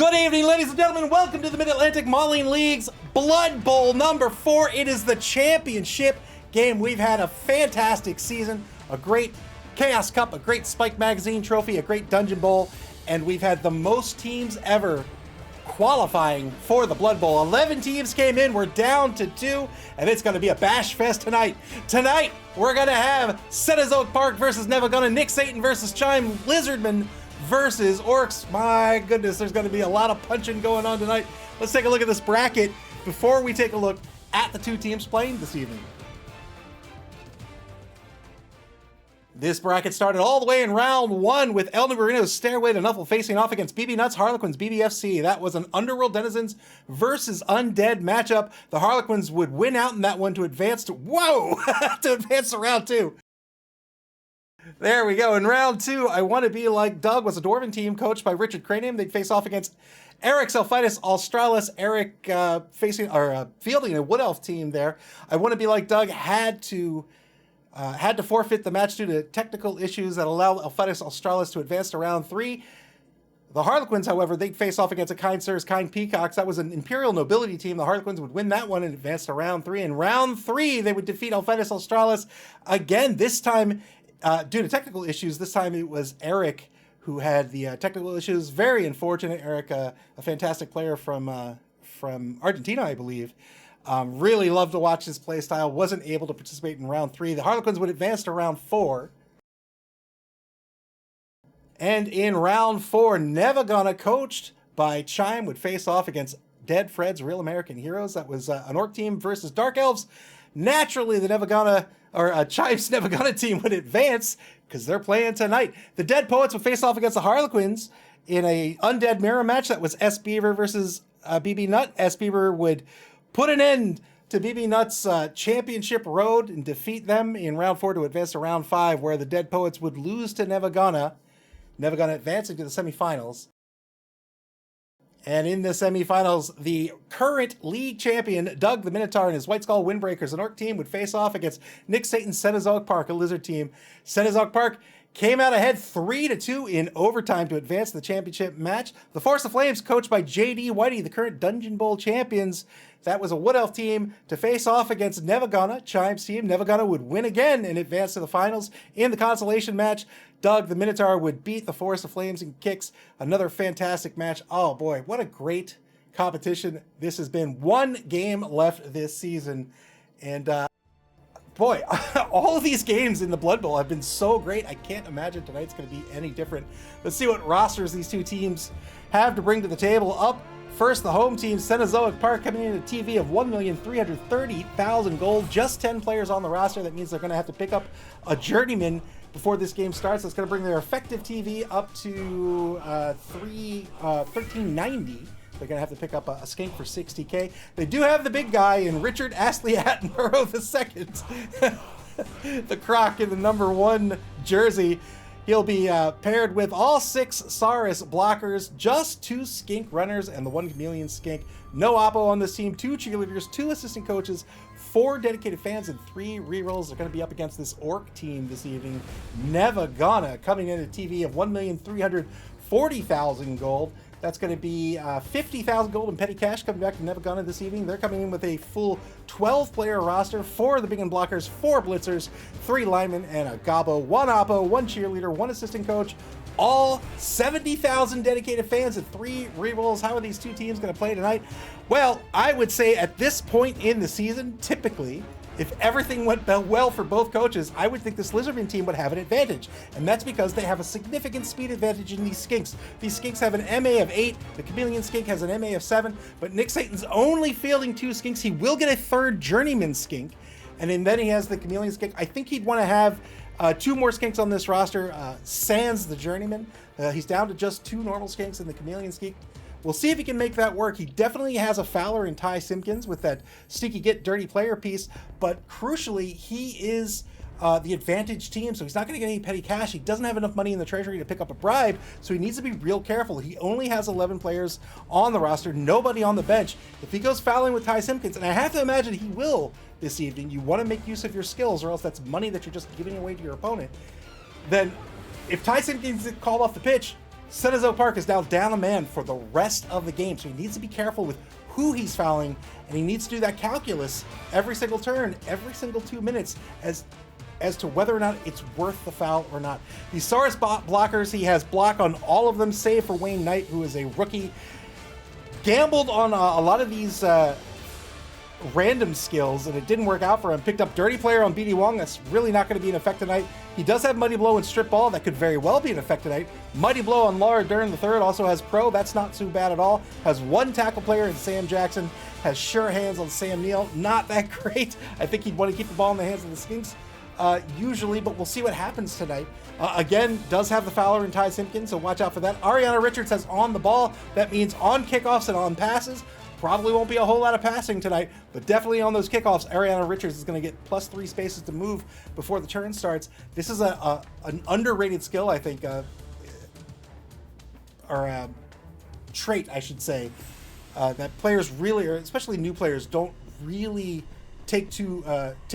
Good evening, ladies and gentlemen. Welcome to the Mid-Atlantic Mauling League's Blood Bowl number 4. It is the championship game. We've had a fantastic season, a great Chaos Cup, a great Spike Magazine trophy, a great Dungeon Bowl, and we've had the most teams ever qualifying for the Blood Bowl. 11 teams came in. We're down to 2, and it's going to be a bash fest tonight. Tonight, we're going to have Cenozoic Park versus Nevva, Nick Satan versus Chime, Lizardman versus Orcs. My goodness, there's going to be a lot of punching going on tonight. Let's take a look at this bracket before we take a look at the two teams playing this evening. This bracket started all the way in round 1 with El Negrino's Stairway to Nuffle facing off against BB Nuts Harlequins BBFC. That was an Underworld Denizens versus Undead matchup. The Harlequins would win out in that one to advance to, to advance to round 2. There we go. In round 2, I Want to Be Like Doug was a Dwarven team coached by Richard Cranium. They'd face off against Eric Selfitis Australis. Eric fielding a Wood Elf team there. I Want to Be Like Doug had to forfeit the match due to technical issues that allowed Alphatis Australis to advance to round 3. The Harlequins, however, they'd face off against a Kind Sirs, Kind Peacocks. That was an Imperial Nobility team. The Harlequins would win that one and advance to round 3. In round 3, they would defeat Alphatis Australis again, this time due to technical issues. This time it was Eric who had the technical issues. Very unfortunate. Eric, a fantastic player from Argentina, I believe. Really loved to watch his play style. Wasn't able to participate in round 3. The Harlequins would advance to round 4. And in round 4, Nevva, coached by Chime, would face off against Dead Fred's Real American Heroes. That was an Orc team versus Dark Elves. Naturally, the Chime's Nevva team would advance because they're playing tonight. The Dead Poets would face off against the Harlequins in a Undead Mirror match. That was S. Beaver versus BB Nut. S. Beaver would put an end to BB Nut's championship road and defeat them in round 4 to advance to round 5, where the Dead Poets would lose to Nevva. Nevva advancing to the semifinals. And in the semifinals, the current league champion, Doug the Minotaur, and his White Skull Windbreakers, an Orc team, would face off against Nick Satan's Cenozoic Park, a Lizard team. Cenozoic Park came out ahead 3-2 in overtime to advance the championship match. The Force of Flames, coached by J.D. Whitey, the current Dungeon Bowl champions. That was a Wood Elf team to face off against Nevva, Chime's team. Nevva would win again and advance to the finals. In the consolation match, Doug the Minotaur would beat the Force of Flames in kicks. Another fantastic match. Oh boy, what a great competition this has been. One game left this season. And boy, all of these games in the Blood Bowl have been so great. I can't imagine tonight's going to be any different. Let's see what rosters these two teams have to bring to the table. Up first, the home team, Cenozoic Park, coming in at a TV of 1,330,000 gold. Just 10 players on the roster. That means they're going to have to pick up a journeyman before this game starts. That's going to bring their effective TV up to 1,390. They're going to have to pick up a skink for 60K. They do have the big guy in Richard Astley Attenborough II. The Croc in the number 1 jersey. He'll be paired with all 6 Saurus blockers, just 2 skink runners, and the 1 chameleon skink. No oppo on this team, 2 cheerleaders, 2 assistant coaches, 4 dedicated fans, and 3 rerolls. They're going to be up against this Orc team this evening. Nevva coming in at a TV of 1,340,000 gold. That's going to be 50,000 gold in petty cash coming back to Nevva this evening. They're coming in with a full 12-player roster, 4 of the big and blockers, 4 blitzers, 3 linemen, and a gobbo, 1 oppo, 1 cheerleader, 1 assistant coach, all 70,000 dedicated fans and 3 rerolls. How are these two teams going to play tonight? Well, I would say at this point in the season, typically, if everything went well for both coaches, I would think this Lizardman team would have an advantage. And that's because they have a significant speed advantage in these skinks. These skinks have an MA of 8. The chameleon skink has an MA of 7. But Nick Satan's only fielding 2 skinks. He will get a 3rd journeyman skink. And then he has the chameleon skink. I think he'd want to have 2 more skinks on this roster. Sans the journeyman. He's down to just 2 normal skinks and the chameleon skink. We'll see if he can make that work. He definitely has a Fowler in Ty Simpkins with that sneaky get dirty player piece, but crucially, he is the advantage team, so he's not going to get any petty cash. He doesn't have enough money in the treasury to pick up a bribe, so he needs to be real careful. He only has 11 players on the roster, nobody on the bench. If he goes fouling with Ty Simpkins, and I have to imagine he will this evening, you want to make use of your skills, or else that's money that you're just giving away to your opponent. Then, if Ty Simpkins is called off the pitch, Cenozoic Park is now down a man for the rest of the game, so he needs to be careful with who he's fouling, and he needs to do that calculus every single turn, every single 2 minutes, as to whether or not it's worth the foul or not. These Saurus blockers, he has block on all of them, save for Wayne Knight, who is a rookie. Gambled on a lot of these random skills, and it didn't work out for him. Picked up Dirty Player on BD Wong. That's really not going to be an effect tonight. He does have Mighty Blow and Strip Ball. That could very well be an effect tonight. Mighty Blow on Laura Dern III also has Pro. That's not too bad at all. Has one tackle player in Sam Jackson. Has Sure Hands on Sam Neill. Not that great. I think he'd want to keep the ball in the hands of the Skinks usually, but we'll see what happens tonight. Again, does have the Fowler and Ty Simpkins, so watch out for that. Ariana Richards has on the ball. That means on kickoffs and on passes. Probably won't be a whole lot of passing tonight, but definitely on those kickoffs, Ariana Richards is going to get +3 spaces to move before the turn starts. This is an underrated skill, I think, or a trait, I should say, that players really, or especially new players, don't really take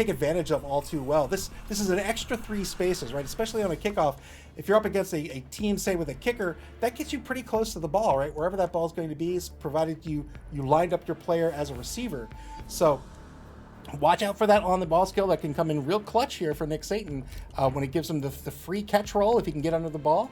advantage of all too well. This is an extra 3 spaces, right? Especially on a kickoff. If you're up against a team, say with a kicker, that gets you pretty close to the ball, right? Wherever that ball is going to be, provided you lined up your player as a receiver. So watch out for that on the ball skill that can come in real clutch here for Nick Satan when it gives him the free catch roll if he can get under the ball.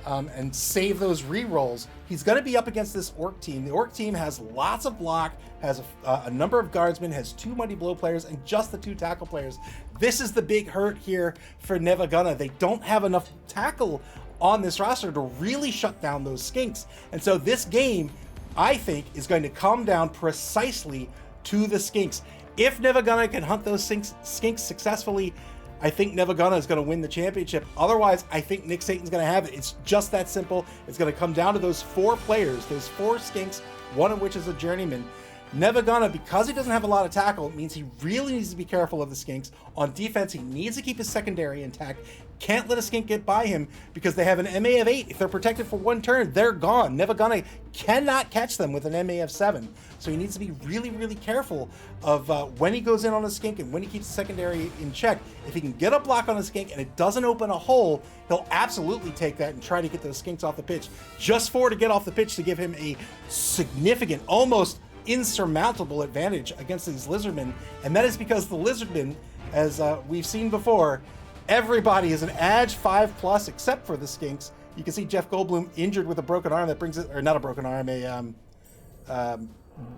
And save those re-rolls. He's going to be up against this Orc team. The Orc team has lots of block, has a number of guardsmen, has 2 Mighty Blow players, and just the 2 tackle players. This is the big hurt here for Nevva Gunna. They don't have enough tackle on this roster to really shut down those Skinks. And so this game, I think, is going to come down precisely to the Skinks. If Nevva Gunna can hunt those Skinks successfully, I think Nevva Gunna is going to win the championship. Otherwise, I think Nick Satan's going to have it. It's just that simple. It's going to come down to those 4 players, those 4 Skinks, one of which is a journeyman. Nevva Gunna, because he doesn't have a lot of tackle, it means he really needs to be careful of the Skinks. On defense, he needs to keep his secondary intact. Can't let a Skink get by him because they have an MA of 8. If they're protected for 1 turn, they're gone. Nevva Gunna cannot catch them with an MA of 7. So he needs to be really, really careful of when he goes in on a Skink and when he keeps the secondary in check. If he can get a block on a Skink and it doesn't open a hole, he'll absolutely take that and try to get those Skinks off the pitch. Just 4 to get off the pitch to give him a significant, almost insurmountable advantage against these Lizardmen. And that is because the Lizardmen, as we've seen before, everybody is an Edge 5+ except for the Skinks. You can see Jeff Goldblum injured with a broken arm that brings it, or not a broken arm,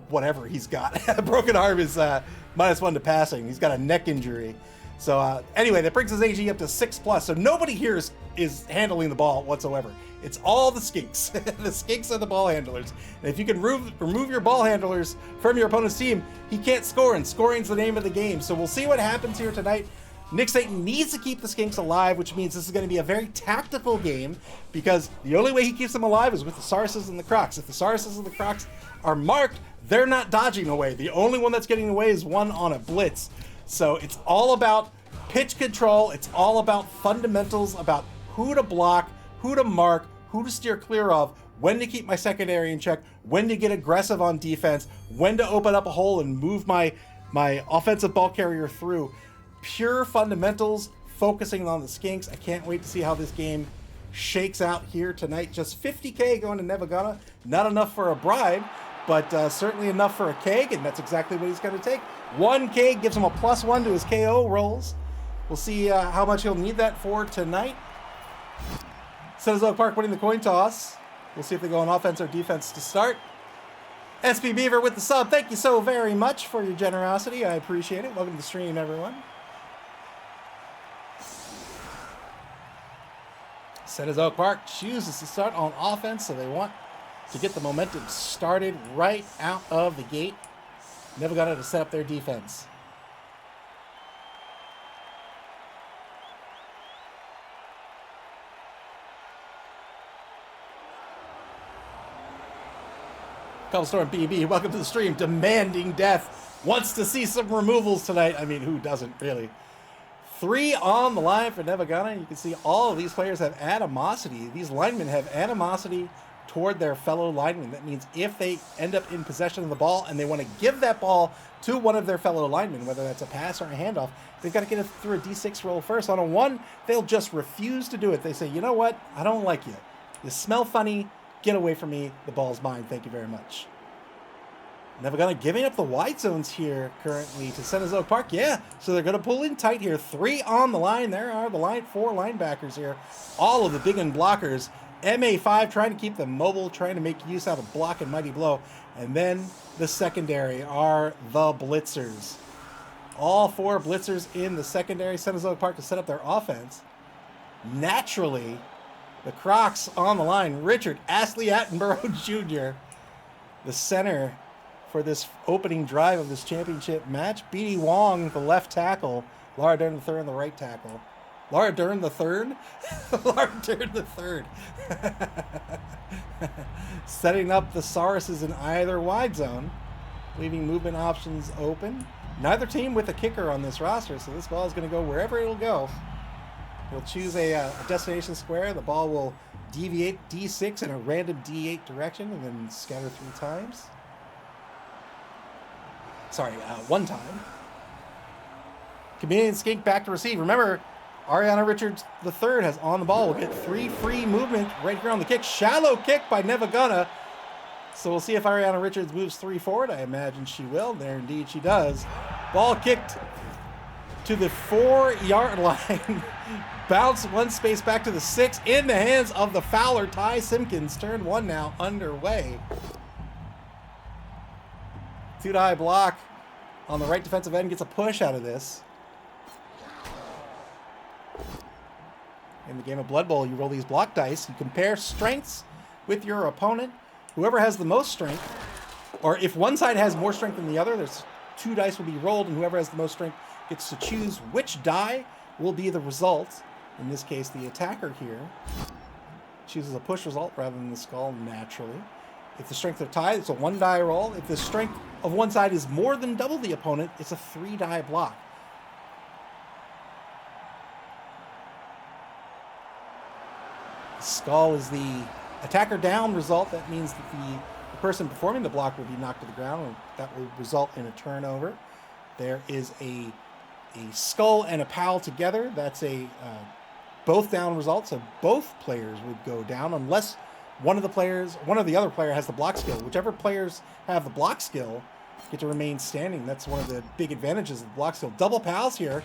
whatever he's got. A broken arm is -1 to passing. He's got a neck injury. So anyway, that brings his AG up to 6+. So nobody here is handling the ball whatsoever. It's all the Skinks. The Skinks are the ball handlers. And if you can remove your ball handlers from your opponent's team, he can't score, and scoring's the name of the game. So we'll see what happens here tonight. Nick Satan needs to keep the Skinks alive, which means this is going to be a very tactical game, because the only way he keeps them alive is with the Sauruses and the Crocs. If the Sauruses and the Crocs are marked, they're not dodging away. The only one that's getting away is one on a blitz. So it's all about pitch control. It's all about fundamentals, about who to block, who to mark, who to steer clear of, when to keep my secondary in check, when to get aggressive on defense, when to open up a hole and move my offensive ball carrier through. Pure fundamentals, focusing on the Skinks. I can't wait to see how this game shakes out here tonight. Just 50K going to Nevva Gunna. Not enough for a bribe, but certainly enough for a keg, and that's exactly what he's going to take. 1 keg gives him a +1 to his KO rolls. We'll see how much he'll need that for tonight. Cenozoic Park winning the coin toss. We'll see if they go on offense or defense to start. SP Beaver with the sub. Thank you so very much for your generosity. I appreciate it. Welcome to the stream, everyone. Cenozoic Park chooses to start on offense, so they want to get the momentum started right out of the gate. Never got to set up their defense. Cobblestorm BB, welcome to the stream. Demanding death. Wants to see some removals tonight. I mean, who doesn't, really? 3 on the line for Nevva Gunna. You can see all of these players have animosity. These linemen have animosity toward their fellow linemen. That means if they end up in possession of the ball and they want to give that ball to one of their fellow linemen, whether that's a pass or a handoff, they've got to get it through a D6 roll first. On a 1, they'll just refuse to do it. They say, you know what? I don't like you. You smell funny. Get away from me. The ball's mine. Thank you very much. Nevva Gunna giving up the wide zones here currently to Cenozoic Park. Yeah, so they're going to pull in tight here. 3 on the line. There are the 4 linebackers here. All of the big end blockers. MA5 trying to keep them mobile, trying to make use out of block and mighty blow. And then the secondary are the blitzers. All 4 blitzers in the secondary. Cenozoic Park to set up their offense. Naturally, the Crocs on the line. Richard Astley Attenborough Jr., the center for this opening drive of this championship match. B.D. Wong, the left tackle. Laura Dern III, the right tackle. Laura Dern the third? Laura Dern the third. Setting up the Sauruses in either wide zone, leaving movement options open. Neither team with a kicker on this roster, so this ball is going to go wherever it'll go. He'll choose a destination square. The ball will deviate D6 in a random D8 direction and then scatter 3 times. Sorry, 1 time. Chameleon Skink back to receive. Remember, Ariana Richards III has on the ball. We'll get 3 free movement right here on the kick. Shallow kick by Nevva Gunna. So we'll see if Ariana Richards moves 3 forward. I imagine she will. There indeed she does. Ball kicked to the 4-yard line. Bounce 1 space back to the 6 in the hands of the Fowler. Ty Simpkins. Turn 1 now underway. 2-die block on the right defensive end. Gets a push out of this. In the game of Blood Bowl, you roll these block dice. You compare strengths with your opponent. Whoever has the most strength, or if one side has more strength than the other, there's 2 dice will be rolled, and whoever has the most strength gets to choose which die will be the result. In this case, the attacker here chooses a push result rather than the skull naturally. If the strength are tied, it's a 1-die roll. If the strength of one side is more than double the opponent, it's a 3-die block. Skull is the attacker down result. That means that the person performing the block will be knocked to the ground, and that will result in a turnover. There is a skull and a pal together. That's a both down result, so both players would go down unless one of the other player has the block skill. Whichever players have the block skill get to remain standing. That's one of the big advantages of the block skill. Double pals here.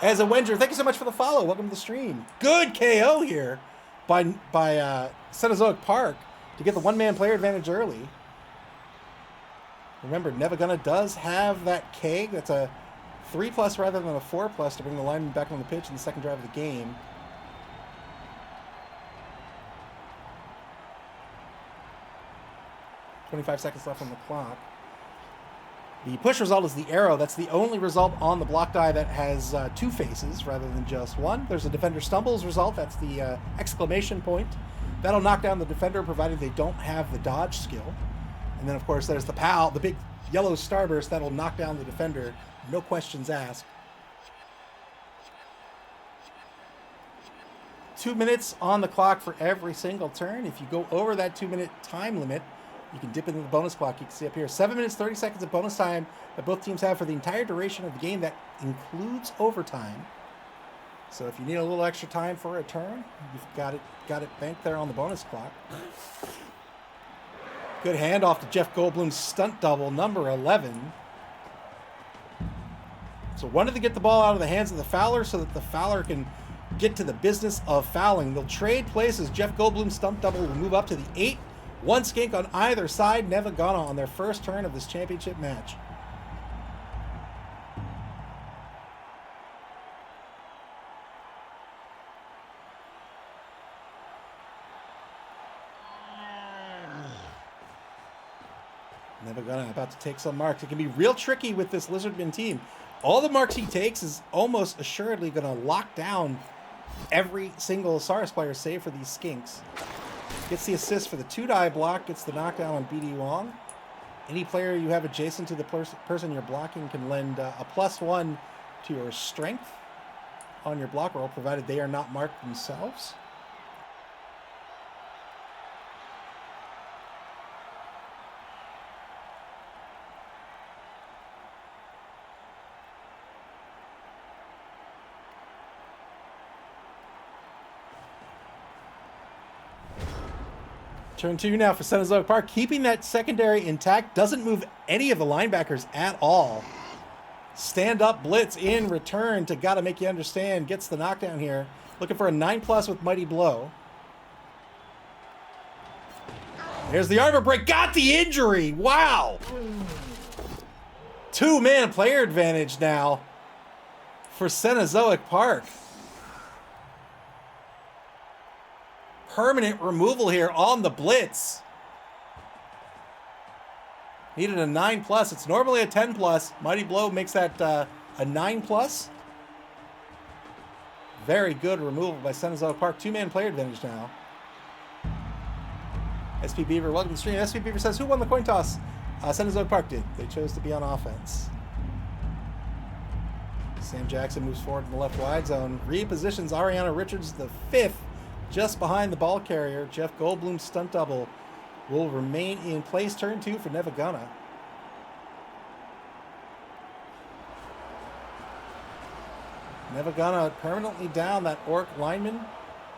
As a Wenger, thank you so much for the follow. Welcome to the stream. Good KO here by Cenozoic Park to get the 1-man player advantage early. Remember, Nevva Gunna does have that keg. That's a 3+ rather than a 4+ to bring the lineman back on the pitch in the second drive of the game. .25 seconds left on the clock. The push result is the arrow. That's the only result on the block die that has 2 faces rather than just 1. There's a defender stumbles result. That's the exclamation point. That'll knock down the defender provided they don't have the dodge skill. And then, of course, there's the PAL, the big yellow starburst. That'll knock down the defender. No questions asked. 2 minutes on the clock for every single turn. If you go over that 2-minute time limit, you can dip into the bonus clock. You can see up here, 7 minutes, 30 seconds of bonus time that both teams have for the entire duration of the game. That includes overtime. So if you need a little extra time for a turn, you've got it banked there on the bonus clock. Good handoff to Jeff Goldblum's stunt double, number 11. So wanted to get the ball out of the hands of the Fowler so that the Fowler can get to the business of fouling. They'll trade places. Jeff Goldblum's stunt double will move up to the 8. 1 skink on either side. Nevva Gunna on their first turn of this championship match. Nevva Gunna about to take some marks. It can be real tricky with this Lizardman team. All the marks he takes is almost assuredly going to lock down every single Saurus player save for these skinks. Gets the assist for the 2-die block, gets the knockdown on B.D. Wong. Any player you have adjacent to the person you're blocking can lend a +1 to your strength on your block roll, provided they are not marked themselves. Turn 2 now for Cenozoic Park. Keeping that secondary intact. Doesn't move any of the linebackers at all. Stand up blitz in return to Gotta Make You Understand. Gets the knockdown here. Looking for a 9+ with Mighty Blow. There's the arbor break. Got the injury. Wow. 2-man player advantage now for Cenozoic Park. Permanent removal here on the blitz. Needed a 9+. It's normally a 10+. Mighty Blow makes that a 9+. Very good removal by Cenozoic Park. 2-man player advantage now. SP Beaver, welcome to the stream. SP Beaver says, who won the coin toss? Cenozoic Park did. They chose to be on offense. Sam Jackson moves forward in the left wide zone. Repositions Ariana Richards, the 5th, just behind the ball carrier. Jeff Goldblum's stunt double will remain in place. Turn 2 for Nevva. Nevva permanently down. That orc lineman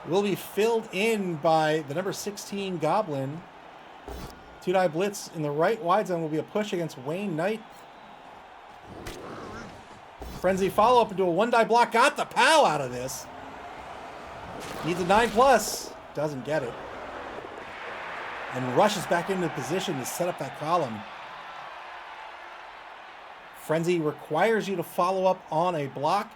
will be filled in by the number 16 Goblin. 2-die blitz in the right wide zone will be a push against Wayne Knight. Frenzy follow-up into a 1-die block. Got the POW out of this. Needs a 9+. Doesn't get it. And rushes back into position to set up that column. Frenzy requires you to follow up on a block.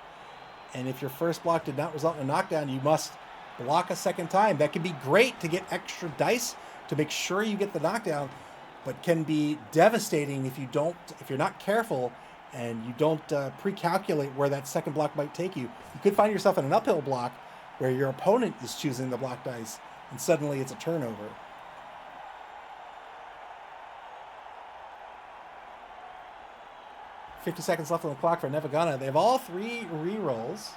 And if your first block did not result in a knockdown, you must block a second time. That can be great to get extra dice to make sure you get the knockdown, but can be devastating if you're not careful and you don't pre-calculate where that second block might take you. You could find yourself in an uphill block where your opponent is choosing the block dice, and suddenly it's a turnover. $50 seconds left on the clock for Nevva. They have all 3 rerolls.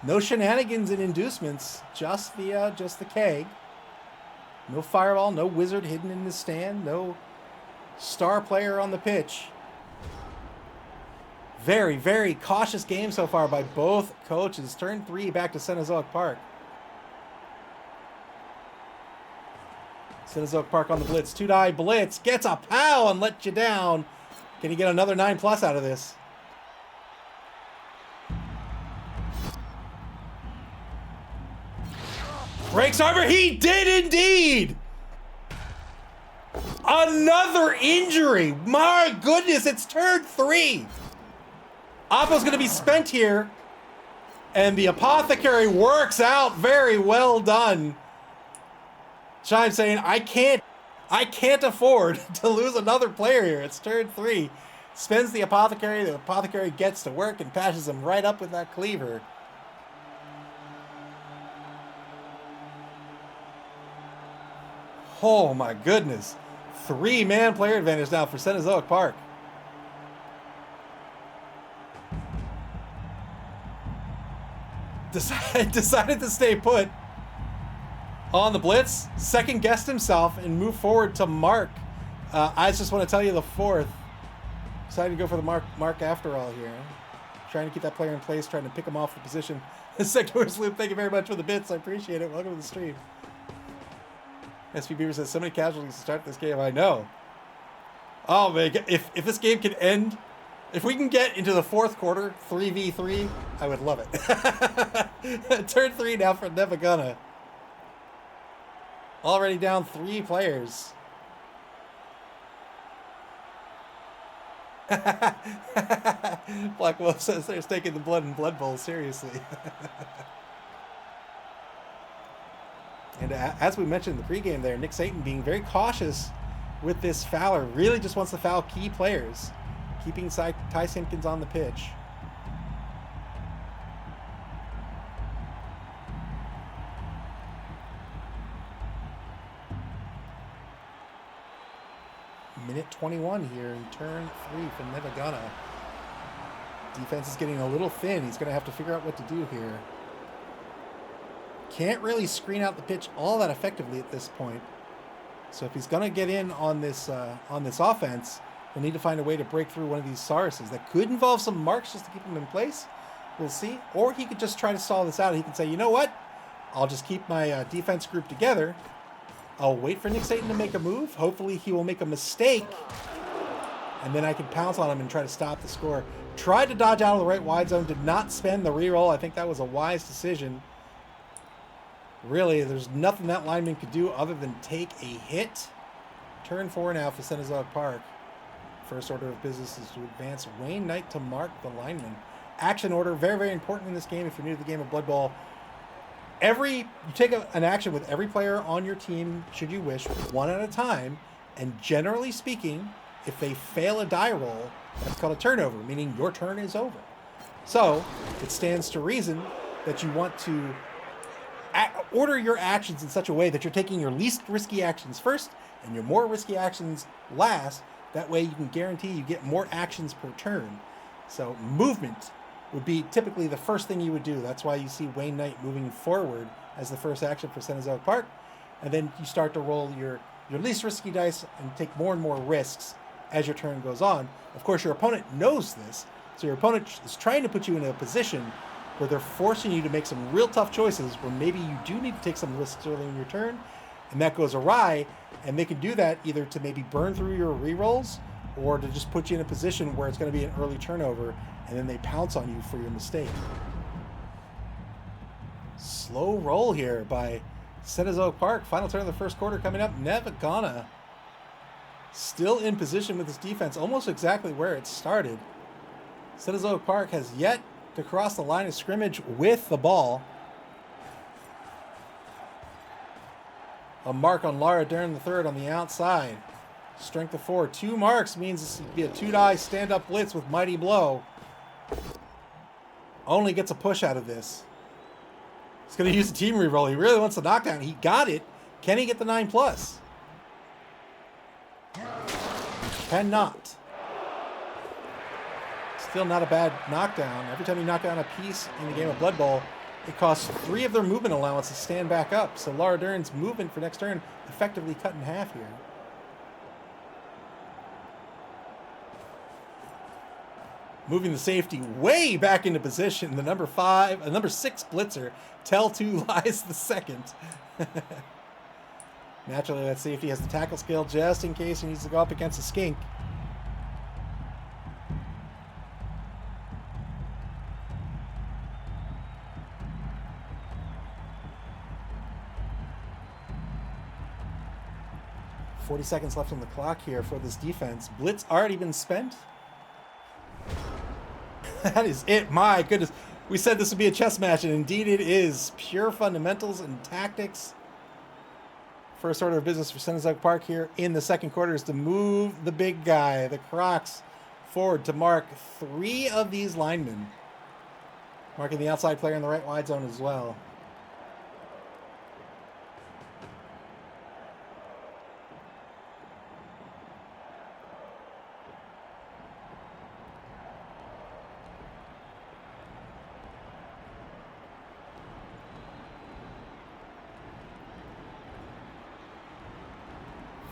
No shenanigans and inducements, just the keg. No fireball, no wizard hidden in the stand, no star player on the pitch. Very, very cautious game so far by both coaches. Turn 3 back to Cenozoic Park. Cenozoic Park on the blitz. 2-die blitz. Gets a POW and lets you down. Can he get another 9+ out of this? Breaks arbor. He did indeed. Another injury. My goodness, it's turn 3. Oppo's going to be spent here. And the apothecary works out. Very well done. Chime saying, I can't afford to lose another player here. It's turn 3. Spins the apothecary. The apothecary gets to work and patches him right up with that cleaver. Oh my goodness. 3-man player advantage now for Cenozoic Park. Decided to stay put on the blitz. Second guessed himself and moved forward to Mark. I just want to tell you the 4th. Decided to go for the mark after all here. Trying to keep that player in place, trying to pick him off the position. Sector's Loop, thank you very much for the bits. I appreciate it. Welcome to the stream. SP Beaver says, so many casualties to start this game. I know. Oh man, if this game can end, if we can get into the 4th quarter, 3v3, I would love it. Turn 3 now for Nevva. Already down 3 players. Black Wolf says they're taking the blood and blood bowl seriously. And as we mentioned in the pregame there, Nick Satan being very cautious with this fouler. Really just wants to foul key players. Keeping Ty Simpkins on the pitch. Minute 21 here in turn 3 for Nevva. Defense is getting a little thin. He's going to have to figure out what to do here. Can't really screen out the pitch all that effectively at this point. So if he's going to get in on this offense, he'll need to find a way to break through one of these Sauruses. That could involve some marks just to keep him in place. We'll see. Or he could just try to stall this out. He can say, you know what? I'll just keep my defense group together. I'll wait for Nick Satan to make a move. Hopefully he will make a mistake. And then I can pounce on him and try to stop the score. Tried to dodge out of the right wide zone. Did not spend the reroll. I think that was a wise decision. Really, there's nothing that lineman could do other than take a hit. Turn 4 now for Cenozoic Park. First order of business is to advance Wayne Knight to mark the lineman. Action order, very, very important in this game if you're new to the game of Blood Bowl. You take an action with every player on your team, should you wish, one at a time. And generally speaking, if they fail a die roll, that's called a turnover, meaning your turn is over. So it stands to reason that you want to order your actions in such a way that you're taking your least risky actions first and your more risky actions last. That way you can guarantee you get more actions per turn. So movement would be typically the first thing you would do. That's why you see Wayne Knight moving forward as the first action for Cenozoic Park. And then you start to roll your least risky dice and take more and more risks as your turn goes on. Of course, your opponent knows this. So your opponent is trying to put you in a position where they're forcing you to make some real tough choices where maybe you do need to take some risks early in your turn. And that goes awry. And they can do that either to maybe burn through your rerolls or to just put you in a position where it's going to be an early turnover and then they pounce on you for your mistake. Slow roll here by Cenozoic Park. Final turn of the first quarter coming up. Nevva still in position with his defense, almost exactly where it started. Cenozoic Park has yet to cross the line of scrimmage with the ball. A mark on Lara Dern III on the outside. Strength of 4. 2 marks means this would be a 2-die stand-up blitz with Mighty Blow. Only gets a push out of this. He's going to use the team reroll. He really wants the knockdown. He got it. Can he get the 9+? Cannot. Still not a bad knockdown. Every time you knock down a piece in the game of Blood Bowl, it costs 3 of their movement allowance to stand back up. So Lara Dern's movement for next turn effectively cut in half here. Moving the safety way back into position. The number 6 blitzer, Tell 2 Lies the second. Naturally, that safety has the tackle skill just in case he needs to go up against a skink. .40 seconds left on the clock here for this defense. Blitz already been spent. That is it. My goodness. We said this would be a chess match, and indeed it is. Pure fundamentals and tactics. First order of business for Cenozoic Park here in the second quarter is to move the big guy, the Crocs, forward to mark 3 of these linemen. Marking the outside player in the right wide zone as well.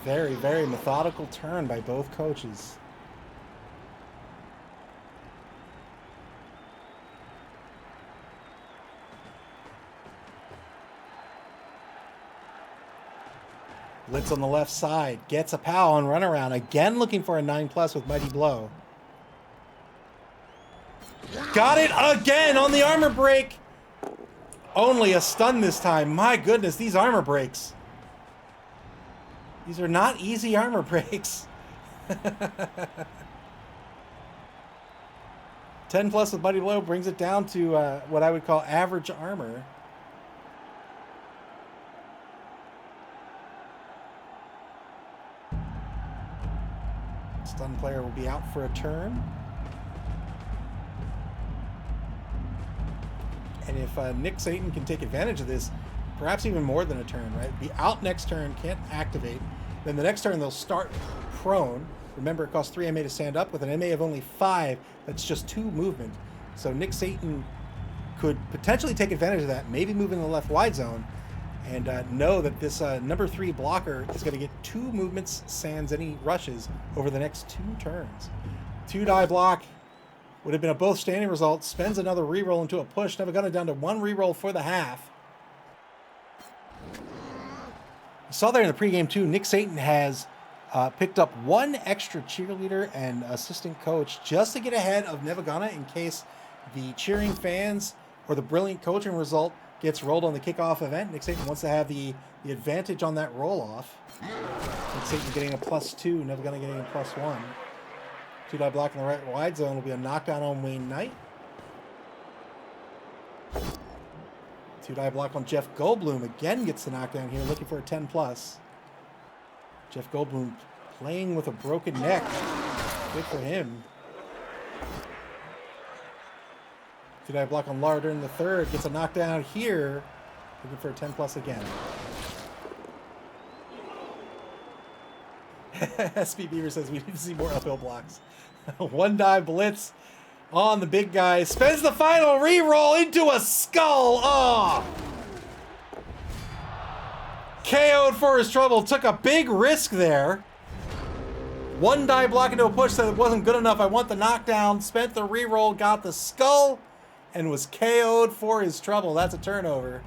Very, very methodical turn by both coaches. Blitz on the left side. Gets a pow on runaround. Again looking for a 9+ with Mighty Blow. Got it again on the armor break. Only a stun this time. My goodness, these armor breaks. These are not easy armor breaks. 10+ with Mighty Blow brings it down to what I would call average armor. Stun player will be out for a turn. And if Nick Satan can take advantage of this, perhaps even more than a turn, right? Be out next turn, can't activate. Then the next turn they'll start prone. Remember, it costs 3 MA to stand up. With an MA of only 5, that's just 2 movement. So Nick Satan could potentially take advantage of that, maybe move in the left wide zone, and know that this number 3 blocker is going to get 2 movements sans any rushes over the next 2 turns. 2-die block would have been a both standing result. Spends another reroll into a push. Never got it down to 1 reroll for the half. Saw there in the pregame too, Nick Satan has picked up one extra cheerleader and assistant coach just to get ahead of Nevva in case the cheering fans or the brilliant coaching result gets rolled on the kickoff event. Nick Satan wants to have the advantage on that roll-off. Nick Satan getting a +2, Nevva getting a +1. 2-die block in the right wide zone will be a knockdown on Wayne Knight. 2-die block on Jeff Goldblum. Again gets the knockdown here, looking for a 10+. Jeff Goldblum playing with a broken neck. Good for him. 2-die block on Larder in the third. Gets a knockdown here. Looking for a 10+ again. SP Beaver says we need to see more uphill blocks. 1-die blitz on the big guy. Spends the final re-roll into a skull. Oh! KO'd for his trouble. Took a big risk there. 1-die block into a push that it wasn't good enough. I want the knockdown. Spent the re-roll. Got the skull. And was KO'd for his trouble. That's a turnover.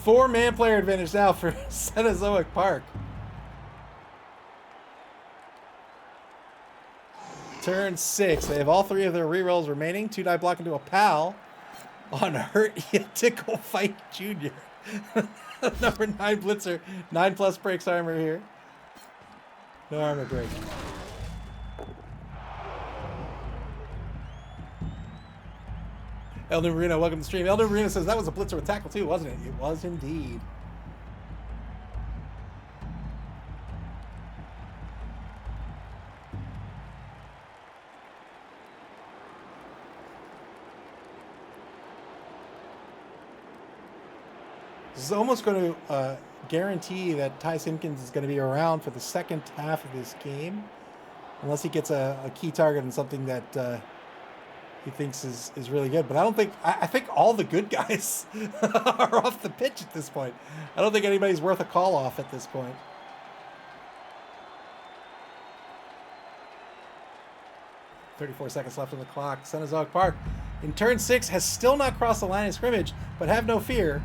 Four-man player advantage now for Cenozoic Park. Turn 6. They have all three of their rerolls remaining. 2-die block into a pal on Hurt Tickle Fight Jr. Number 9 blitzer. 9+ breaks armor here. No armor break. Elden Marino, welcome to the stream. Elden Marino says that was a blitzer with tackle too, wasn't it? It was indeed. This is almost going to guarantee that Ty Simpkins is going to be around for the second half of this game, unless he gets a key target and something that he thinks is really good. But I don't think, I think all the good guys are off the pitch at this point. I don't think anybody's worth a call off at this point. .34 seconds left on the clock. Cenozoic Park in turn 6 has still not crossed the line of scrimmage, but have no fear.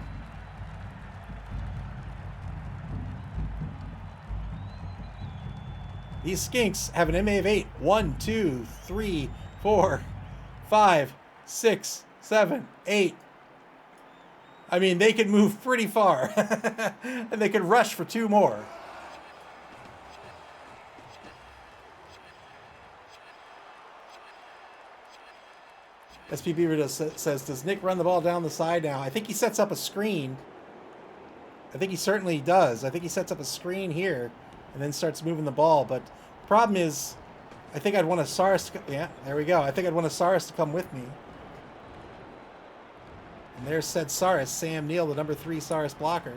These skinks have an MA of 8. 1, 2, 3, 4, 5, 6, 7, 8. I mean, they can move pretty far. And they can rush for 2 more. SP Beaver says, does Nick run the ball down the side now? I think he sets up a screen. I think he certainly does. I think he sets up a screen here and then starts moving the ball. But the problem is, I think I'd want a Saurus to, yeah, there we go. I think I'd want a Saurus to come with me. And there's said Saurus, Sam Neill, the number 3 Saurus blocker.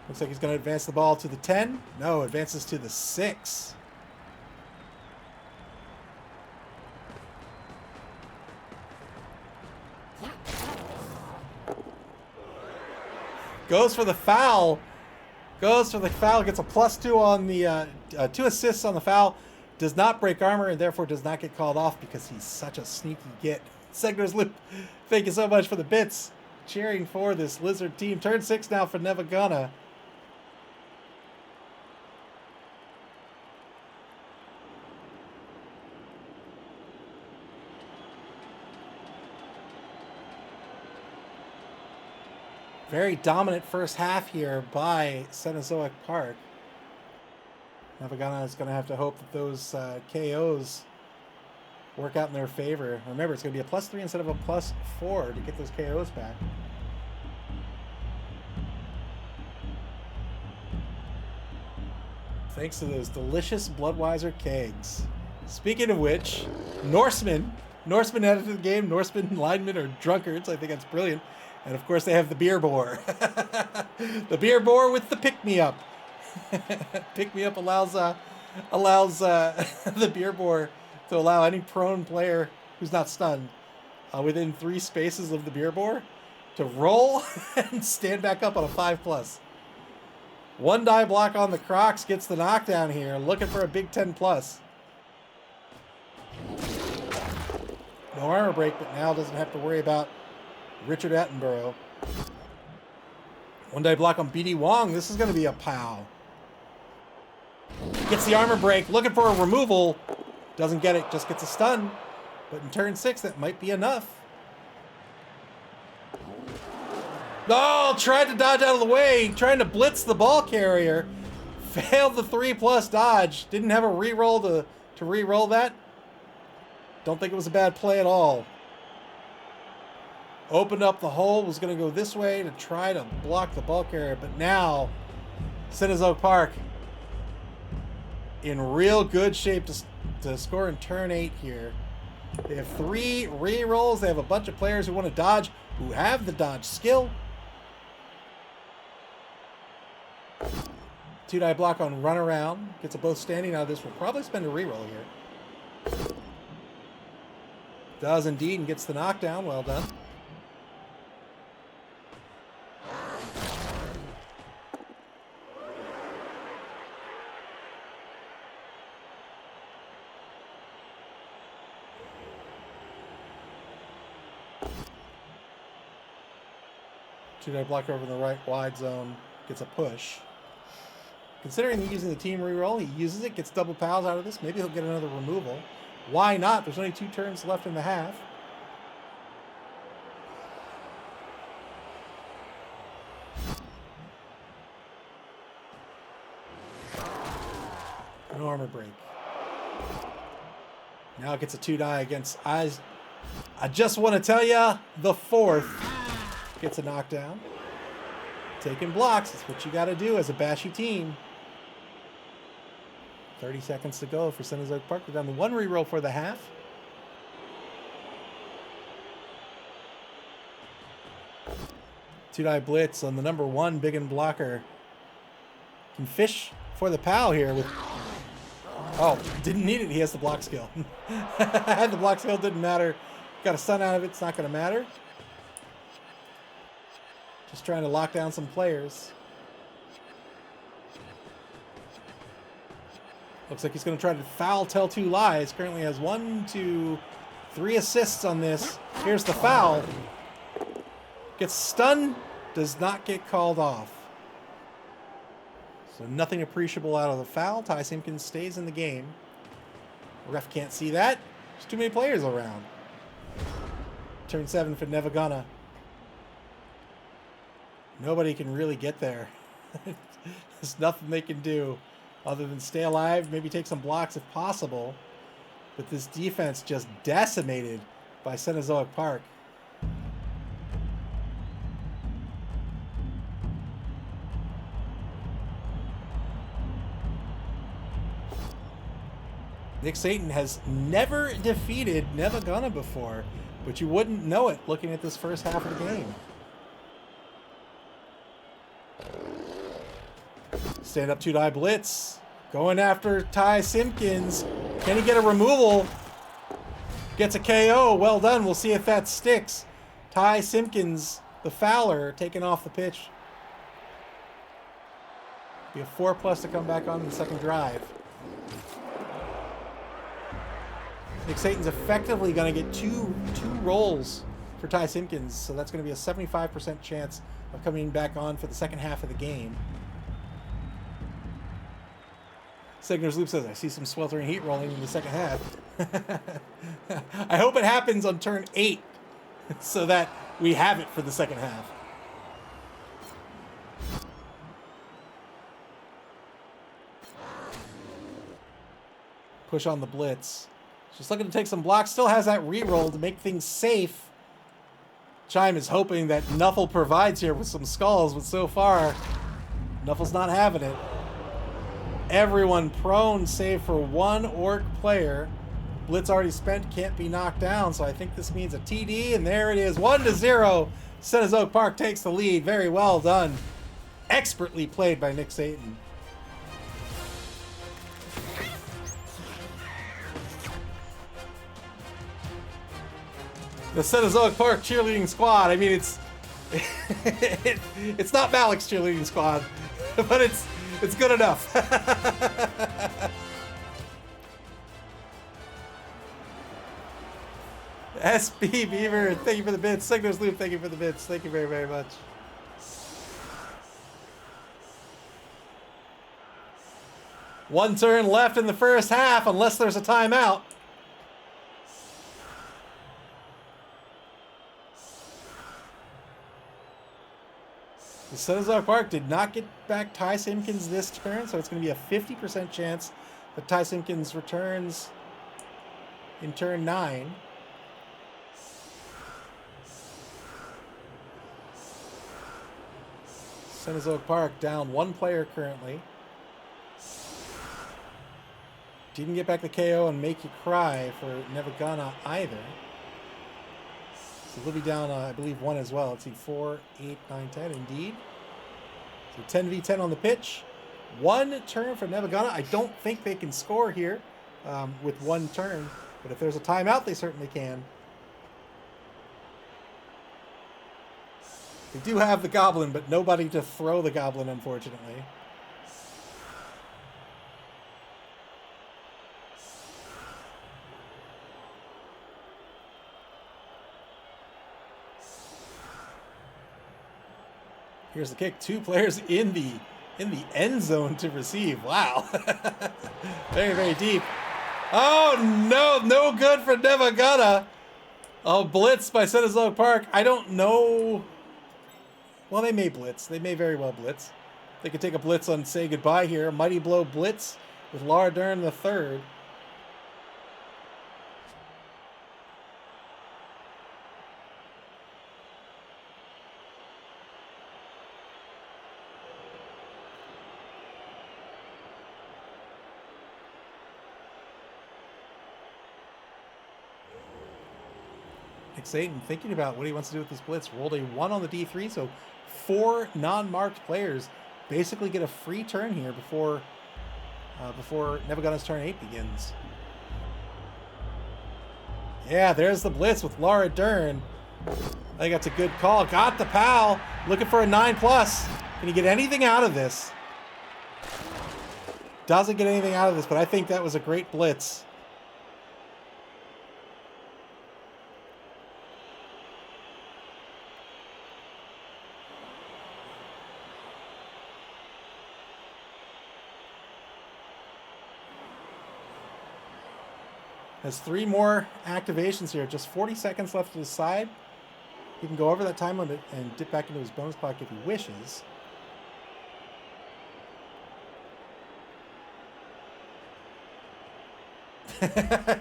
Looks like he's going to advance the ball to the 10. No, advances to the 6. Goes for the foul. Goes for the foul. Gets a +2 on the 2 assists on the foul. Does not break armor and therefore does not get called off because he's such a sneaky git. Segner's Loop, thank you so much for the bits. Cheering for this Lizard team. Turn 6 now for Nevva. Very dominant first half here by Cenozoic Park. Nevva is going to have to hope that those KOs work out in their favor. Remember, it's going to be a +3 instead of a +4 to get those KOs back. Thanks to those delicious Bloodweiser kegs. Speaking of which, Norsemen added to the game. Norsemen linemen are drunkards. I think that's brilliant. And of course they have the beer boar. The beer boar with the pick-me-up. Pick-me-up allows the beer boar to allow any prone player who's not stunned within 3 spaces of the beer boar to roll and stand back up on a 5+. One die block on the Crocs gets the knockdown here. Looking for a Big 10 plus. No armor break, but now doesn't have to worry about Richard Attenborough. One die block on BD Wong. This is going to be a pow. Gets the armor break. Looking for a removal. Doesn't get it. Just gets a stun. But in turn 6, that might be enough. Oh, tried to dodge out of the way. Trying to blitz the ball carrier. Failed the 3+ dodge. Didn't have a reroll to re-roll that. Don't think it was a bad play at all. Opened up the hole. Was going to go this way to try to block the ball carrier. But now, Cenozoic Park in real good shape to score in turn 8 here. They have 3 re-rolls. They have a bunch of players who want to dodge, who have the dodge skill. 2-die block on run around. Gets a both standing out of this. We'll probably spend a re-roll here. Does indeed and gets the knockdown. Well done. Two-die blocker over in the right wide zone. Gets a push. Considering he's using the team reroll, he uses it, gets double pals out of this. Maybe he'll get another removal. Why not? There's only 2 turns left in the half. No armor break. Now it gets a 2-die against Eyes. I just want to tell ya, the 4th gets a knockdown. Taking blocks, that's what you got to do as a bashy team. 30 seconds to go for Cenozoic Park. We're down to 1 reroll for the half. Two-die blitz on the number 1 big and blocker. Can fish for the pal here with... Oh, didn't need it. He has the block skill. Had the block skill, didn't matter. Got a stun out of it. It's not going to matter. Just trying to lock down some players. Looks like he's going to try to foul tell 2 lies. Currently has 1, 2, 3 assists on this. Here's the foul. Gets stunned. Does not get called off. So nothing appreciable out of the foul. Ty Simpkins stays in the game. Ref can't see that. There's too many players around. Turn 7 for Nevva. Nobody can really get there. There's nothing they can do other than stay alive, maybe take some blocks if possible. But this defense just decimated by Cenozoic Park. Nick Satan has never defeated Nevva before, but you wouldn't know it looking at this first half of the game. Stand up 2-die blitz. Going after Ty Simpkins. Can he get a removal? Gets a KO. Well done. We'll see if that sticks. Ty Simpkins, the fouler, taken off the pitch. Be a 4+ to come back on in the second drive. Nick Satan's effectively going to get two rolls for Ty Simpkins, so that's going to be a 75% chance of coming back on for the second half of the game. Segner's Loop says, I see some sweltering heat rolling in the second half. I hope it happens on turn 8 so that we have it for the second half. Push on the blitz. Just looking to take some blocks. Still has that reroll to make things safe. Chime is hoping that Nuffle provides here with some skulls, but so far, Nuffle's not having it. Everyone prone save for 1 orc player. Blitz already spent, can't be knocked down, so I think this means a TD, and there it is, 1-0. Cenozoic Park takes the lead. Very well done. Expertly played by Nick Satan. The Cenozoic Park cheerleading squad. I mean, it's it's not Malik's cheerleading squad. but it's good enough. SB Beaver, thank you for the bits. Signals Loop, thank you for the bits. Thank you very, very much. One turn left in the first half, unless there's a timeout. The Cenozoic Park did not get back Ty Simpkins this turn, so it's going to be a 50% chance that Ty Simpkins returns in turn 9. Cenozoic Park down 1 player currently. Didn't get back the KO and make you cry for Nevva either. So they'll be down, I believe, 1 as well. Let's see, 4, 8, 9, 10, indeed. So 10v10 on the pitch. 1 turn for Nevva. I don't think they can score here with 1 turn, but if there's a timeout, they certainly can. They do have the Goblin, but nobody to throw the Goblin, unfortunately. Here's the kick. 2 players in the end zone to receive. Wow. Very, very deep. Oh, no. No good for Nevva. Oh, blitz by Cenozoic Park. I don't know. Well, they may blitz. They may very well blitz. They could take a blitz on Say Goodbye here. Mighty Blow blitz with Laura Dern the third. Satan thinking about what he wants to do with this blitz. Rolled a 1 on the D3, so 4 non-marked players basically get a free turn here before Nevva turn 8 begins. Yeah, there's the blitz with Laura Dern. I think that's a good call. Got the pal. Looking for a 9+. Can he get anything out of this? Doesn't get anything out of this, but I think that was a great blitz. Has 3 more activations here. Just 40 seconds left to decide. He can go over that time limit and dip back into his bonus clock if he wishes.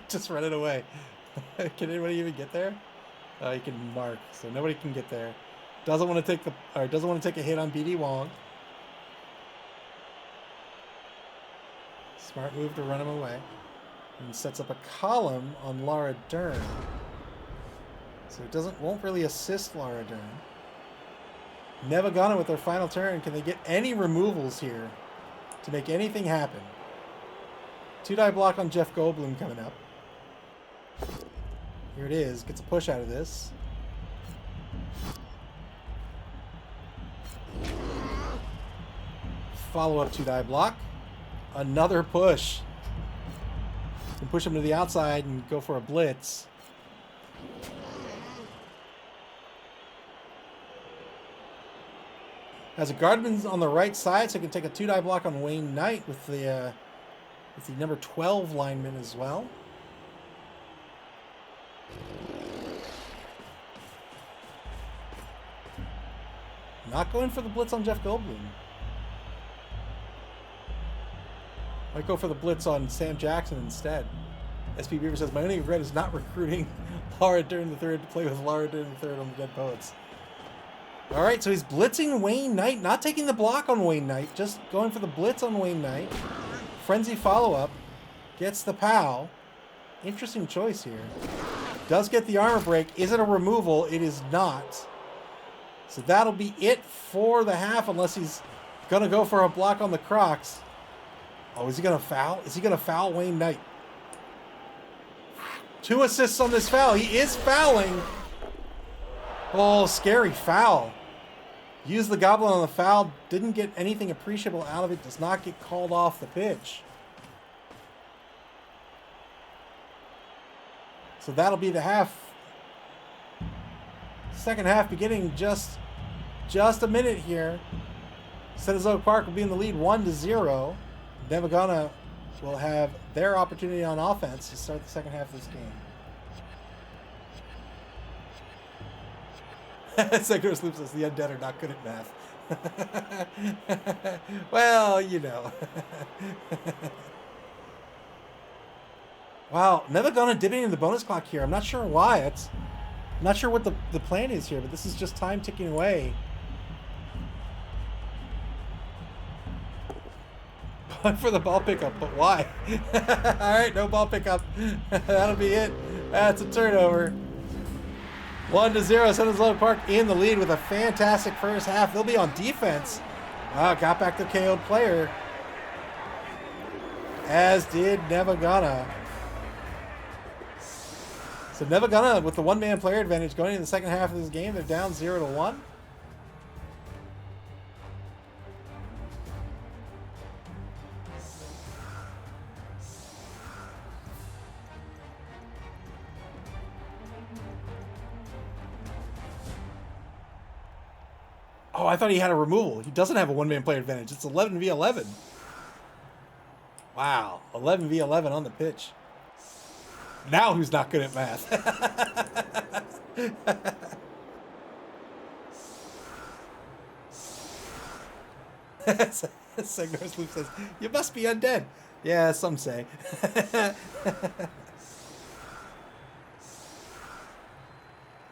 Just run it away. Can anybody even get there? You can mark, so nobody can get there. Doesn't want to take a hit on BD Wong. Smart move to run him away. And sets up a column on Laura Dern. So it won't really assist Laura Dern. Nevva with their final turn. Can they get any removals here to make anything happen? 2-die block on Jeff Goldblum coming up. Here it is. Gets a push out of this. Follow up 2-die block. Another push. Can push him to the outside and go for a blitz. Has a guardman on the right side, so he can take a 2-die block on Wayne Knight with the number 12 lineman as well. Not going for the blitz on Jeff Goldblum. Might go for the blitz on Sam Jackson instead. SP Beaver says, my only regret is not recruiting Laura Dern III to play with Laura Dern III on the Dead Poets. All right, so he's blitzing Wayne Knight, not taking the block on Wayne Knight, just going for the blitz on Wayne Knight. Frenzy follow-up, gets the POW. Interesting choice here. Does get the armor break. Is it a removal? It is not. So that'll be it for the half, unless he's going to go for a block on the Crocs. Oh, is he going to foul? Is he going to foul Wayne Knight? 2 assists on this foul. He is fouling. Oh, scary foul. Used the goblin on the foul. Didn't get anything appreciable out of it. Does not get called off the pitch. So that'll be the half. Second half beginning just a minute here. Cenozoic Park will be in the lead 1-0. Nevva will have their opportunity on offense to start the second half of this game. Sector Sloop says the undead are not good at math. Well, you know. Wow, Nevva dipping in the bonus clock here. I'm not sure why. I'm not sure what the plan is here, but this is just time ticking away. For the ball pickup, but why? Alright, no ball pickup. That'll be it. That's a turnover. 1-0, Cenozoic Park in the lead with a fantastic first half. They'll be on defense. Wow, got back the KO'd player. As did Nevva. So Nevva with the one-man player advantage going into the second half of this game. They're down 0-1. Oh, I thought he had a removal. He doesn't have a one-man player advantage. It's 11v11. Wow, 11v11 on the pitch. Now who's not good at math? Signor Sloop says, you must be undead. Yeah, some say.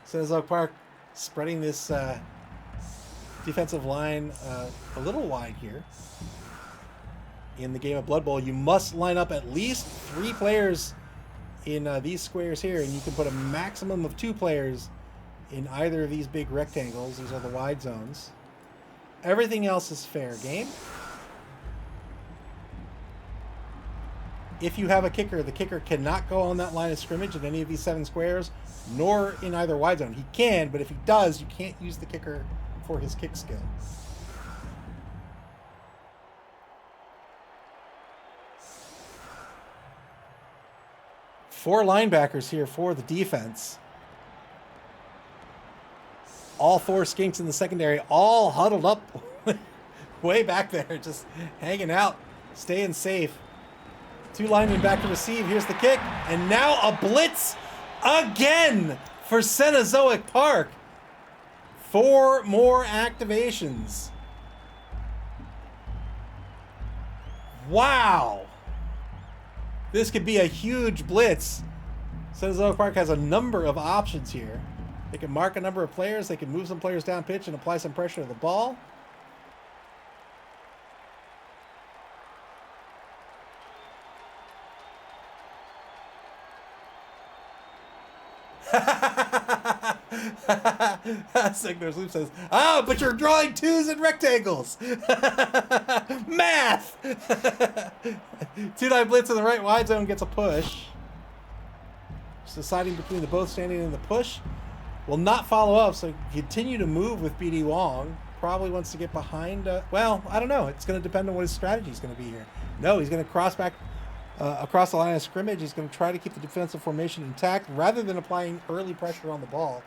Cenozoic Park spreading this defensive line a little wide here. In the game of Blood Bowl, you must line up at least 3 players in these squares here, and you can put a maximum of 2 players in either of these big rectangles. These are the wide zones. Everything else is fair game. If you have a kicker, the kicker cannot go on that line of scrimmage in any of these 7 squares, nor in either wide zone. He can, but if he does, you can't use the kicker for his kick skill. Four linebackers here for the defense. All 4 skinks in the secondary, all huddled up way back there, just hanging out, staying safe. 2 linemen back to receive. Here's the kick, and now a blitz again for Cenozoic Park. 4 more activations. Wow. This could be a huge blitz. Cenozoic Park has a number of options here. They can mark a number of players. They can move some players down pitch and apply some pressure to the ball. Signor Sloop says, but you're drawing 2s and rectangles. Math. 2-9 blitz in the right wide zone gets a push. Just deciding between the both standing in the push. Will not follow up, so continue to move with BD Wong. Probably wants to get behind. Well, I don't know. It's going to depend on what his strategy is going to be here. No, he's going to cross back across the line of scrimmage. He's going to try to keep the defensive formation intact rather than applying early pressure on the ball.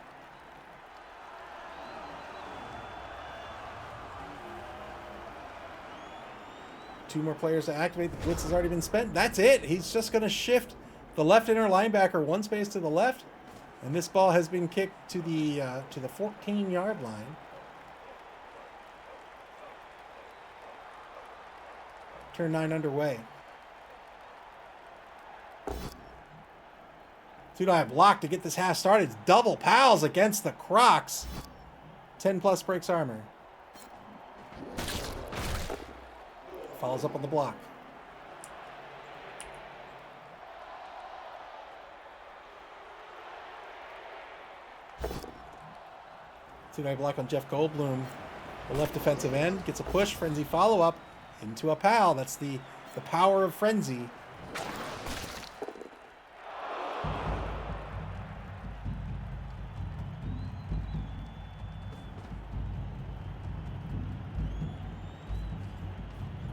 Two more players to activate. The blitz has already been spent. That's it. He's just going to shift the left inner linebacker 1 space to the left, and this ball has been kicked to the 14-yard line. Turn 9 underway. 2-9 block to get this half started. It's double pals against the Crocs. 10+ breaks armor. Follows up on the block. 2-9 block on Jeff Goldblum. The left defensive end gets a push. Frenzy follow-up into a pal. That's the power of Frenzy.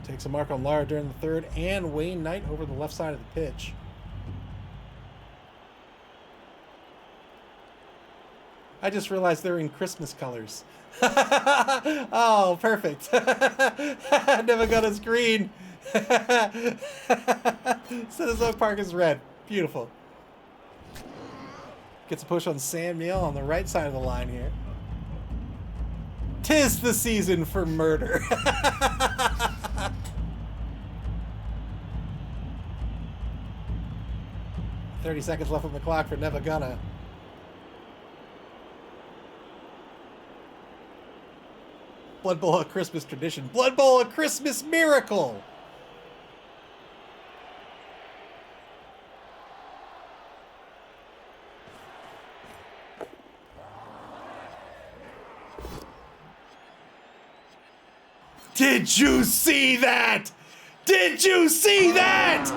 Takes a mark on Lara during the third, and Wayne Knight over the left side of the pitch. I just realized they're in Christmas colors. Oh, perfect. Never got his green. Cenozoic Park is red. Beautiful. Gets a push on Sam Neill on the right side of the line here. 'Tis the season for murder. 30 seconds left on the clock for Nevva Gunna. Blood Bowl, a Christmas tradition. Blood Bowl, a Christmas miracle. Did you see that? Did you see that?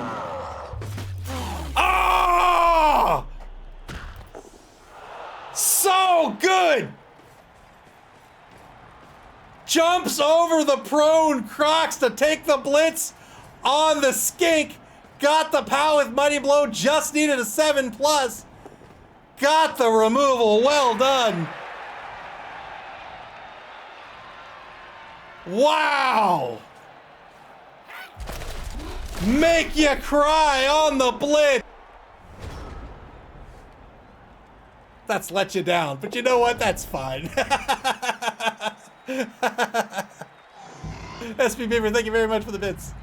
Oh! So good! Jumps over the prone Crocs to take the blitz on the skink. Got the pow with Mighty Blow. Just needed a 7+. Got the removal. Well done. Wow. Make you cry on the blitz. That's let you down, but you know what? That's fine. SB Beaver, thank you very much for the bits.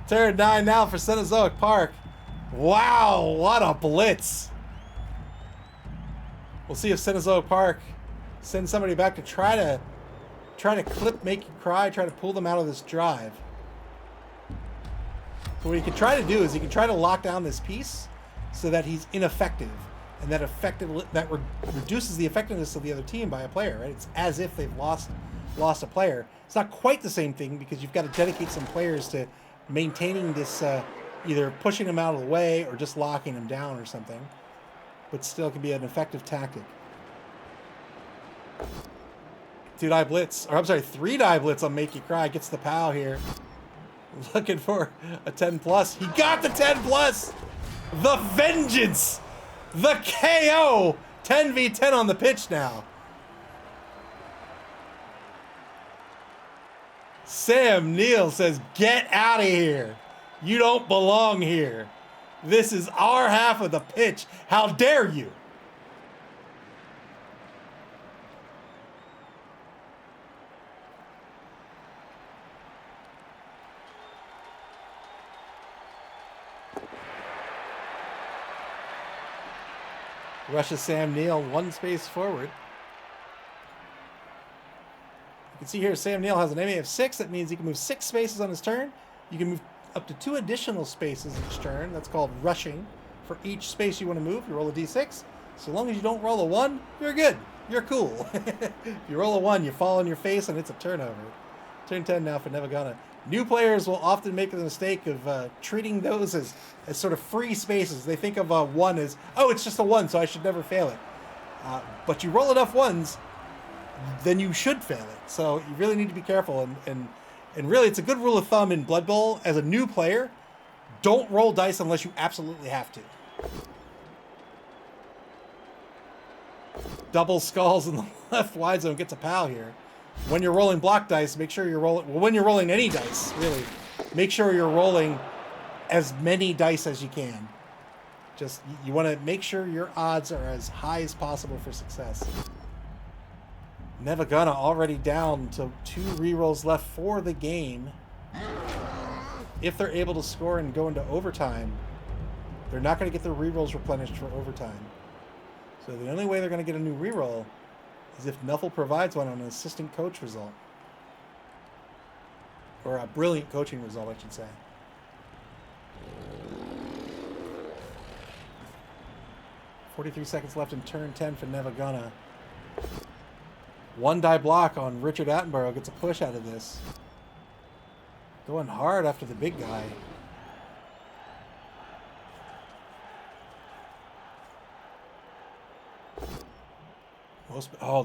Turn 9 now for Cenozoic Park. Wow, what a blitz. We'll see if Cenozoic Park sends somebody back to try to clip Make You Cry, try to pull them out of this drive. So what you can try to do is you can try to lock down this piece so that he's ineffective. And that reduces the effectiveness of the other team by a player, right? It's as if they've lost a player. It's not quite the same thing because you've got to dedicate some players to maintaining this, either pushing them out of the way or just locking them down or something. But still can be an effective tactic. 2-die blitz, or I'm sorry, 3-die blitz on Make You Cry. Gets the POW here. Looking for a 10+. He got the 10+. The vengeance. The KO. 10v10 on the pitch now. Sam Neill says, get out of here. You don't belong here. This is our half of the pitch. How dare you? Rushes Sam Neill 1 space forward. You can see here Sam Neill has an MA of 6. That means he can move 6 spaces on his turn. You can move up to 2 additional spaces each turn. That's called rushing. For each space you want to move, you roll a d6. So long as you don't roll a 1, you're good. You're cool. If you roll a 1, you fall on your face and it's a turnover. Turn 10 now for Nevva Gunna. New players will often make the mistake of treating those as sort of free spaces. They think of a 1 as, oh, it's just a 1, so I should never fail it. But you roll enough 1s, then you should fail it. So you really need to be careful. And really, it's a good rule of thumb in Blood Bowl as a new player. Don't roll dice unless you absolutely have to. Double skulls in the left wide zone gets a POW here. When you're rolling block dice, make sure you're rolling, well, when you're rolling any dice, really, make sure you're rolling as many dice as you can. Just, you want to make sure your odds are as high as possible for success. Nevva Gunna already down to 2 rerolls left for the game. If they're able to score and go into overtime, they're not going to get their rerolls replenished for overtime. So the only way they're going to get a new reroll is if Nuffle provides one on an assistant coach result. Or a brilliant coaching result, I should say. .43 seconds left in turn 10 for Nevva Gunna. 1-die block on Richard Attenborough gets a push out of this. Going hard after the big guy.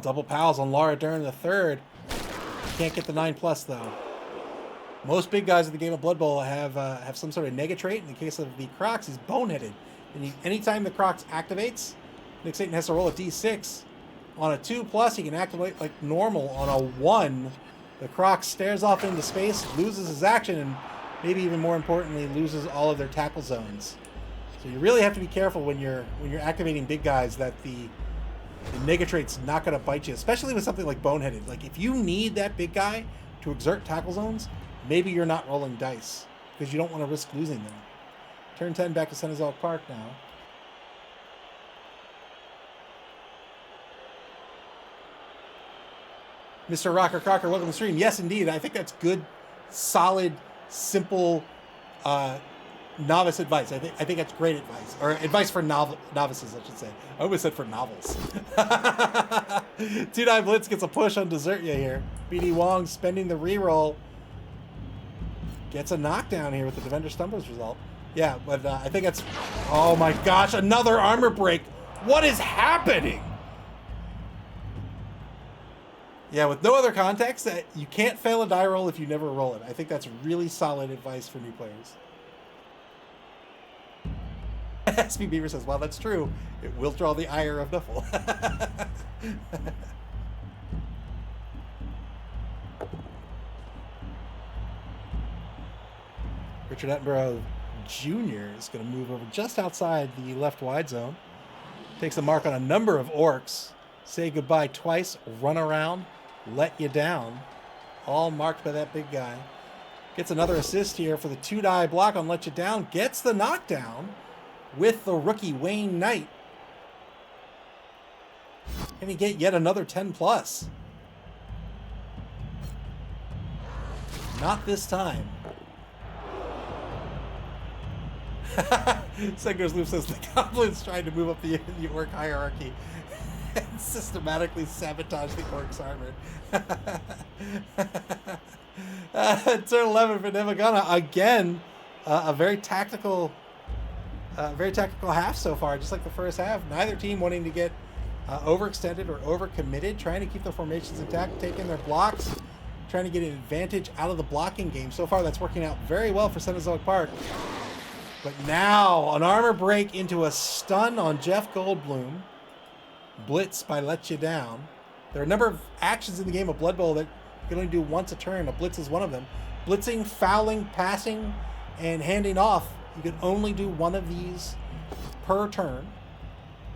Double pals on Laura during the third. Can't get the 9+ though. Most big guys in the game of Blood Bowl have some sort of negatrait. In the case of the Crocs, he's boneheaded. And anytime the Crocs activates, Nick Satan has to roll a d6. On a 2+, he can activate like normal. On a 1, the Croc stares off into space, loses his action, and maybe even more importantly, loses all of their tackle zones. So you really have to be careful when you're activating big guys that the negatrate's not going to bite you, especially with something like boneheaded. Like if you need that big guy to exert tackle zones, maybe you're not rolling dice because you don't want to risk losing them. Turn 10 back to Cenozoic Park now. Mr. Rocker Crocker, welcome to the stream. Yes, indeed. I think that's good, solid, simple novice advice. I think that's great advice. Or advice for novices, I should say. I always said for novels. 2-9 Blitz gets a push on Desert Ya here. BD Wong spending the reroll. Gets a knockdown here with the Defender Stumbles result. Yeah, but I think that's... Oh my gosh, another armor break. What is happening? Yeah, with no other context, you can't fail a die roll if you never roll it. I think that's really solid advice for new players. SP Beaver says, well, that's true. It will draw the ire of Nuffle. Richard Attenborough Jr. is going to move over just outside the left wide zone. Takes a mark on a number of orcs. Say goodbye twice, run around, let you down. All marked by that big guy. Gets another assist here for the 2-die block on let you down. Gets the knockdown with the rookie Wayne Knight. Can he get yet another 10+? Not this time. Segner's Loop says the goblins trying to move up the orc hierarchy and systematically sabotage the orc's armor. Turn 11 for Nevva. Again, a very tactical half so far, just like the first half. Neither team wanting to get overextended or overcommitted, trying to keep their formations intact, taking their blocks, trying to get an advantage out of the blocking game. So far, that's working out very well for Cenozoic Park. But now, an armor break into a stun on Jeff Goldblum. Blitz by Let You Down. There are a number of actions in the game of Blood Bowl that you can only do once a turn. A blitz is one of them. Blitzing, fouling, passing, and handing off. You can only do one of these per turn.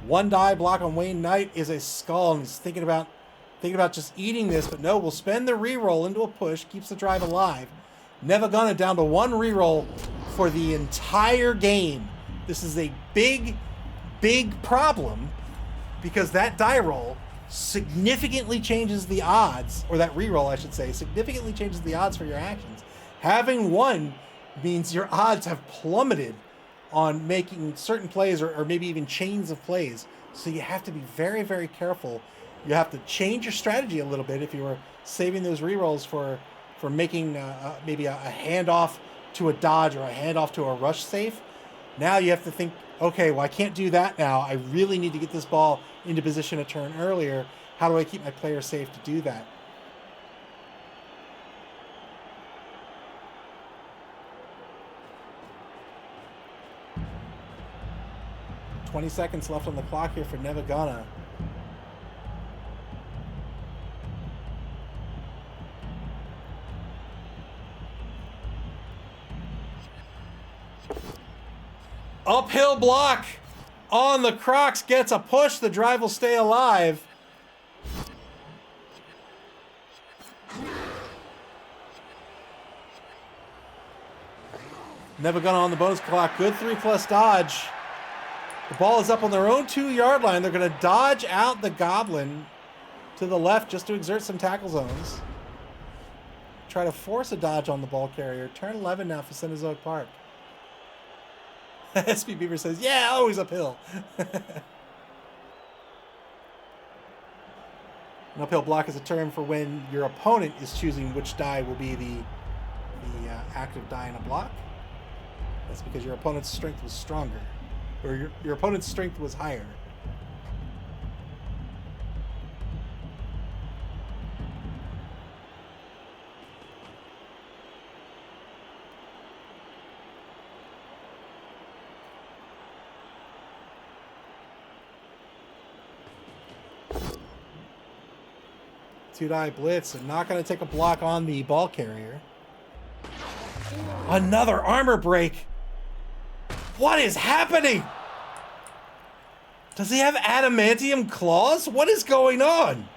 1-die block on Wayne Knight is a skull, and he's thinking about just eating this, but no, we'll spend the reroll into a push, keeps the drive alive. Nevva down to 1 reroll for the entire game. This is a big, big problem because that die roll significantly changes the odds, or that reroll, I should say, significantly changes the odds for your actions. Having 1 means your odds have plummeted on making certain plays or maybe even chains of plays. So you have to be very, very careful. You have to change your strategy a little bit if you were saving those rerolls for making maybe a handoff to a dodge or a handoff to a rush safe. Now you have to think, okay, well, I can't do that now. I really need to get this ball into position a turn earlier. How do I keep my player safe to do that? $20 seconds left on the clock here for Nevva. Uphill block on the Crocs, gets a push. The drive will stay alive. Nevva on the bonus clock. Good 3+ dodge. The ball is up on their own 2-yard line. They're going to dodge out the Goblin to the left just to exert some tackle zones. Try to force a dodge on the ball carrier. Turn 11 now for Cenozoic Park. SP Beaver says, yeah, always uphill. An uphill block is a term for when your opponent is choosing which die will be the active die in a block. That's because your opponent's strength was stronger, or your opponent's strength was higher. Two-die blitz and not going to take a block on the ball carrier. Another armor break. What is happening? Does he have adamantium claws? What is going on?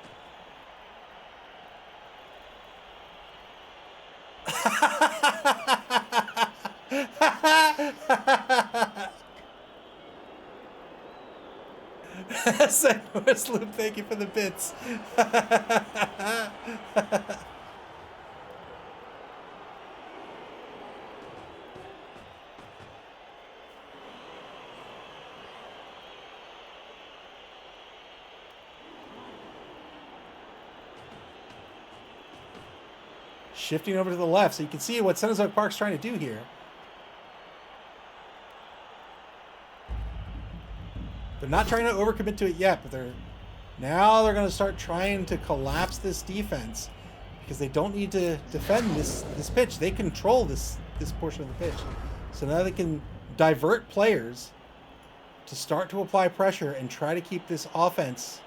Cenozoic Loop, thank you for the bits. Shifting over to the left, so you can see what Cenozoic Park's trying to do here. They're not trying to overcommit to it yet, but they're going to start trying to collapse this defense because they don't need to defend this pitch. They control this portion of the pitch, so now they can divert players to start to apply pressure and try to keep this offense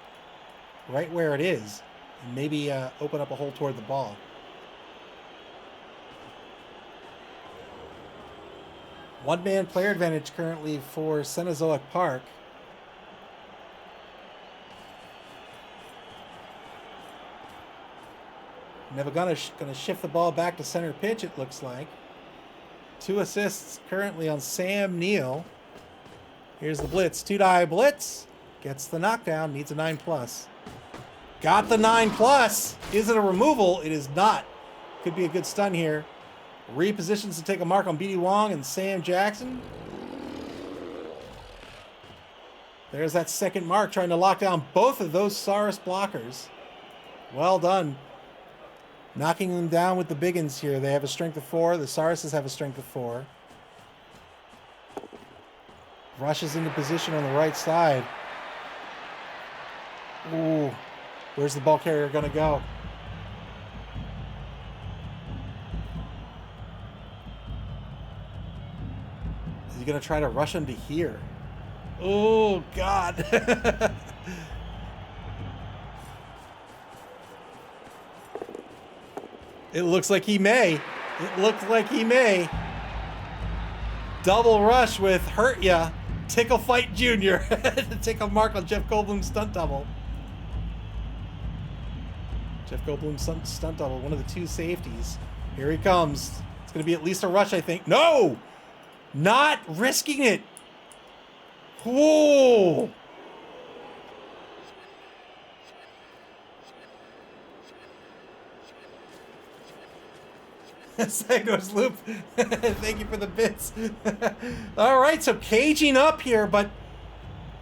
right where it is, and maybe open up a hole toward the ball. One-man player advantage currently for Cenozoic Park. Nevva gonna shift the ball back to center pitch, it looks like. 2 assists currently on Sam Neal. Here's the blitz. Two-die blitz. Gets the knockdown. Needs a 9+. Got the 9+. Is it a removal? It is not. Could be a good stun here. Repositions to take a mark on BD Wong and Sam Jackson. There's that second mark, trying to lock down both of those Saurus blockers. Well done. Knocking them down with the biggins here. They have a strength of 4. The Sauruses have a strength of 4. Rushes into position on the right side. Ooh. Where's the ball carrier going to go? Is he going to try to rush him to here? Oh, God. It looks like he may. It looks like he may. Double rush with Hurt Ya. Tickle Fight Jr. to take a mark on Jeff Goldblum's stunt double. Jeff Goldblum's stunt double, one of the 2 safeties. Here he comes. It's going to be at least a rush, I think. No! Not risking it. Whoa! Cenozoic Loop, thank you for the bits. All right, so caging up here, but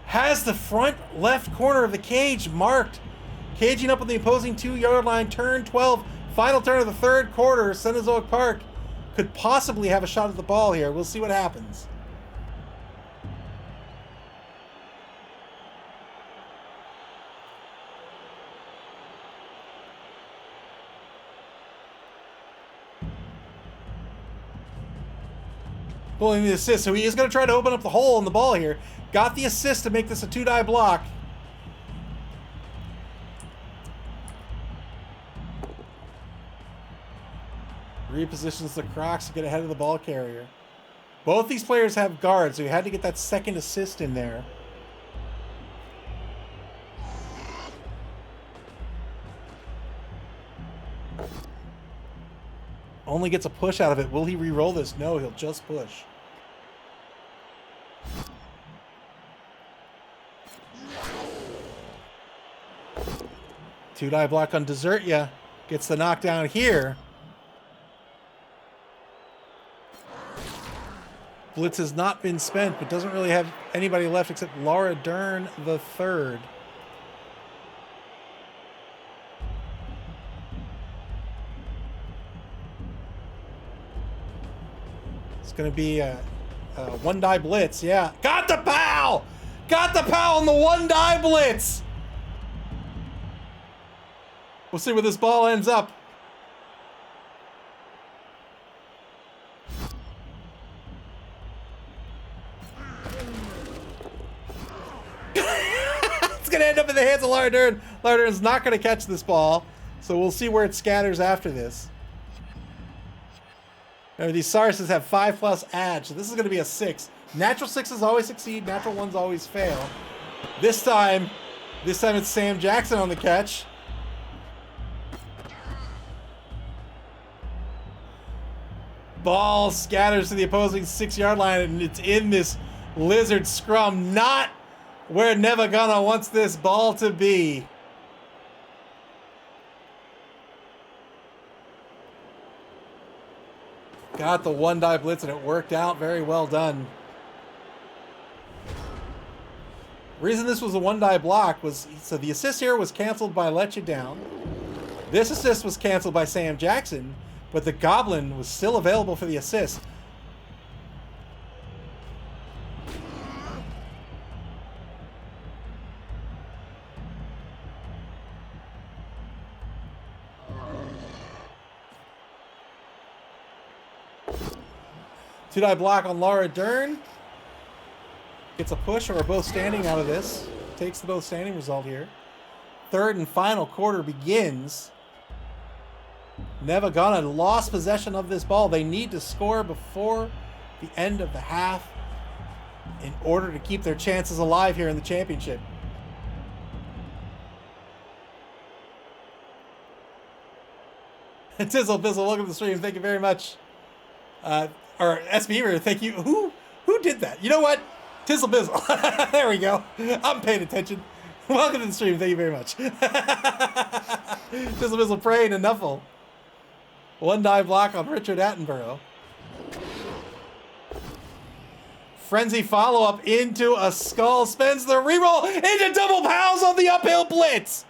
has the front left corner of the cage marked. Caging up on the opposing 2-yard line, turn 12, final turn of the 3rd quarter. Cenozoic Park could possibly have a shot at the ball here. We'll see what happens. Pulling the assist, so he is going to try to open up the hole in the ball here. Got the assist to make this a 2-die block. Repositions the Crocs to get ahead of the ball carrier. Both these players have guards, so he had to get that second assist in there. Only gets a push out of it. Will he re-roll this? No, he'll just push. Two-die block on Desert Ya. Gets the knockdown here. Blitz has not been spent, but doesn't really have anybody left except Laura Dern the third. It's going to be a one-die blitz. Yeah. Got the POW! Got the POW on the one-die blitz! We'll see where this ball ends up. It's going to end up in the hands of Laura Dern. Laura Dern's not going to catch this ball. So we'll see where it scatters after this. Remember, these Sarses have 5+ edge, so this is going to be a 6. Natural 6s always succeed, natural 1s always fail. This time it's Sam Jackson on the catch. Ball scatters to the opposing 6-yard line, and it's in this lizard scrum, not where Nevva wants this ball to be. Got the 1-die blitz, and it worked out very well done. Reason this was a 1-die block was, so the assist here was canceled by Let You Down. This assist was canceled by Sam Jackson, but the Goblin was still available for the assist. Two-die block on Laura Dern. Gets a push, or we're both standing out of this. Takes the both standing result here. Third and final quarter begins. Nevva lost possession of this ball. They need to score before the end of the half in order to keep their chances alive here in the championship. Tizzle Bizzle, welcome to the stream. Thank you very much. Or SB, thank you. Who did that? You know what? Tizzle Bizzle. There we go. I'm paying attention. Welcome to the stream. Thank you very much. Tizzle Bizzle praying to Nuffle. 1-die block on Richard Attenborough. Frenzy follow-up into a skull. Spends the reroll into double pows on the uphill blitz.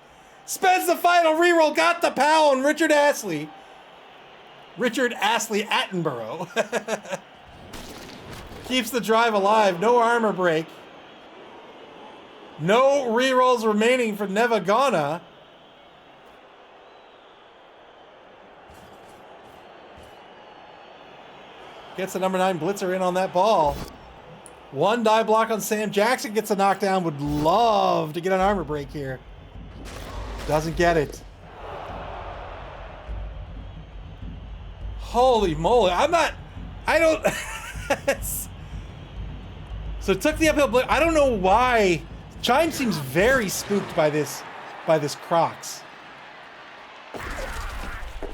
Spends the final reroll. Got the pow on Richard Astley. Richard Astley Attenborough. Keeps the drive alive. No armor break. No rerolls remaining for Nevva. Gets the number 9 blitzer in on that ball. 1-die block on Sam Jackson. Gets a knockdown. Would love to get an armor break here. Doesn't get it. Holy moly. I don't... So took the uphill blitz. I don't know why. Chime seems very spooked by this Crocs.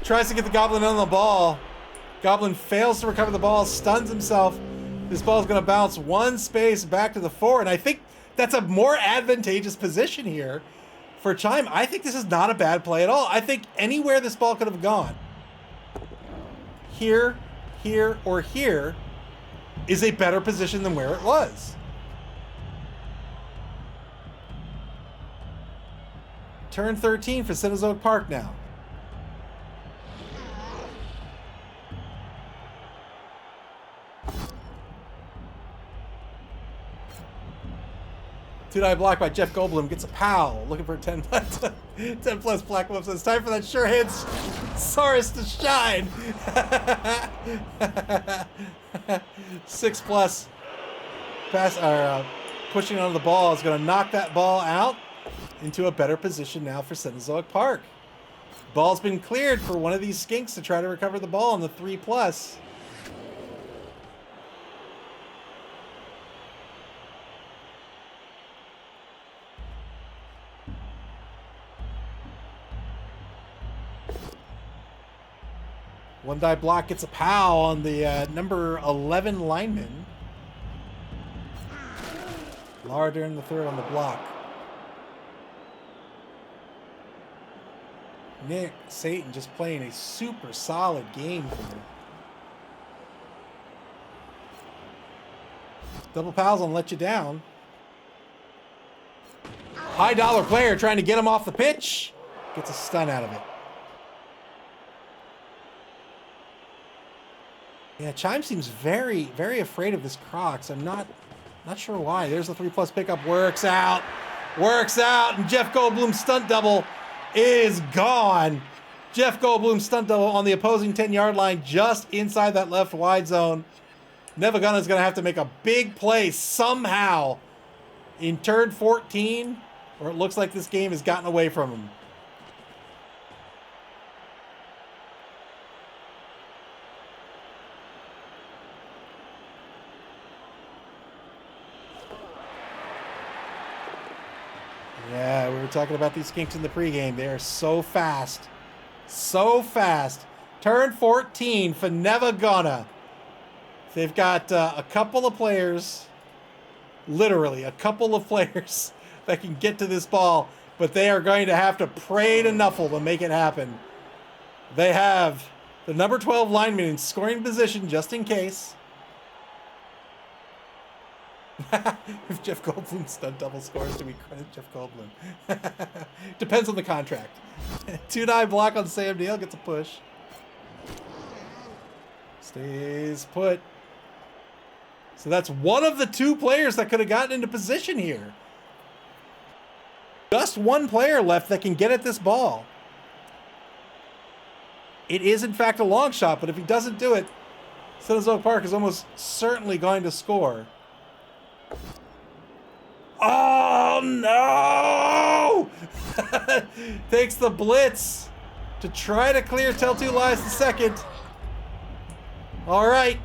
Tries to get the Goblin on the ball. Goblin fails to recover the ball, stuns himself. This ball is going to bounce one space back to the 4, and I think that's a more advantageous position here for Chime. I think this is not a bad play at all. I think anywhere this ball could have gone, here, here, or here, is a better position than where it was. Turn 13 for Cenozoic Park now. Two-die block by Jeff Goldblum. Gets a pow. Looking for a 10 plus black whoops. It's time for that sure hits Saurus to shine. 6+ pass, pushing on the ball is going to knock that ball out into a better position now for Cenozoic Park. Ball's been cleared for one of these skinks to try to recover the ball on the 3+. One-die block gets a pow on the number 11 lineman. Laura Dern the third on the block. Nick Satan just playing a super solid game here. Double pals on Let You Down. High dollar player trying to get him off the pitch. Gets a stun out of it. Yeah, Chime seems very, very afraid of this Crocs. I'm not sure why. There's the 3+ pickup. Works out. Works out. And Jeff Goldblum's stunt double is gone. Jeff Goldblum's stunt double on the opposing 10-yard line just inside that left wide zone. Nevva is going to have to make a big play somehow in turn 14, or it looks like this game has gotten away from him. Yeah, we were talking about these skinks in the pregame. They are so fast. So fast. Turn 14 for Nevva. They've got a couple of players, literally a couple of players that can get to this ball, but they are going to have to pray to Nuffle to make it happen. They have the number 12 lineman in scoring position just in case. If Jeff Goldblum stunt double scores, do we credit Jeff Goldblum? Depends on the contract. 2-9 block on Sam Neal, gets a push. Stays put. So that's one of the two players that could have gotten into position here. Just one player left that can get at this ball. It is, in fact, a long shot, but if he doesn't do it, Cenozoic Park is almost certainly going to score. Oh, no! Takes the blitz to try to clear Tell Two Lies the second. All right.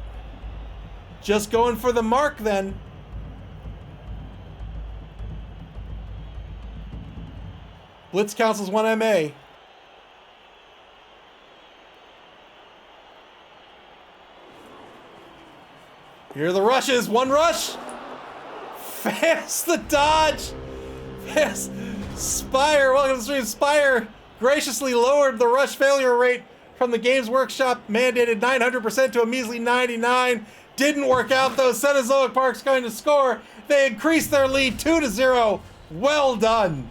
Just going for the mark then. Blitz counts as 1 MA. Here are the rushes. One rush. Fast the dodge. Fast. Spire, welcome to the stream. Spire graciously lowered the rush failure rate from the Games Workshop mandated 900% to a measly 99. Didn't work out though. Cenozoic Park's going to score. They increased their lead 2-0. Well done.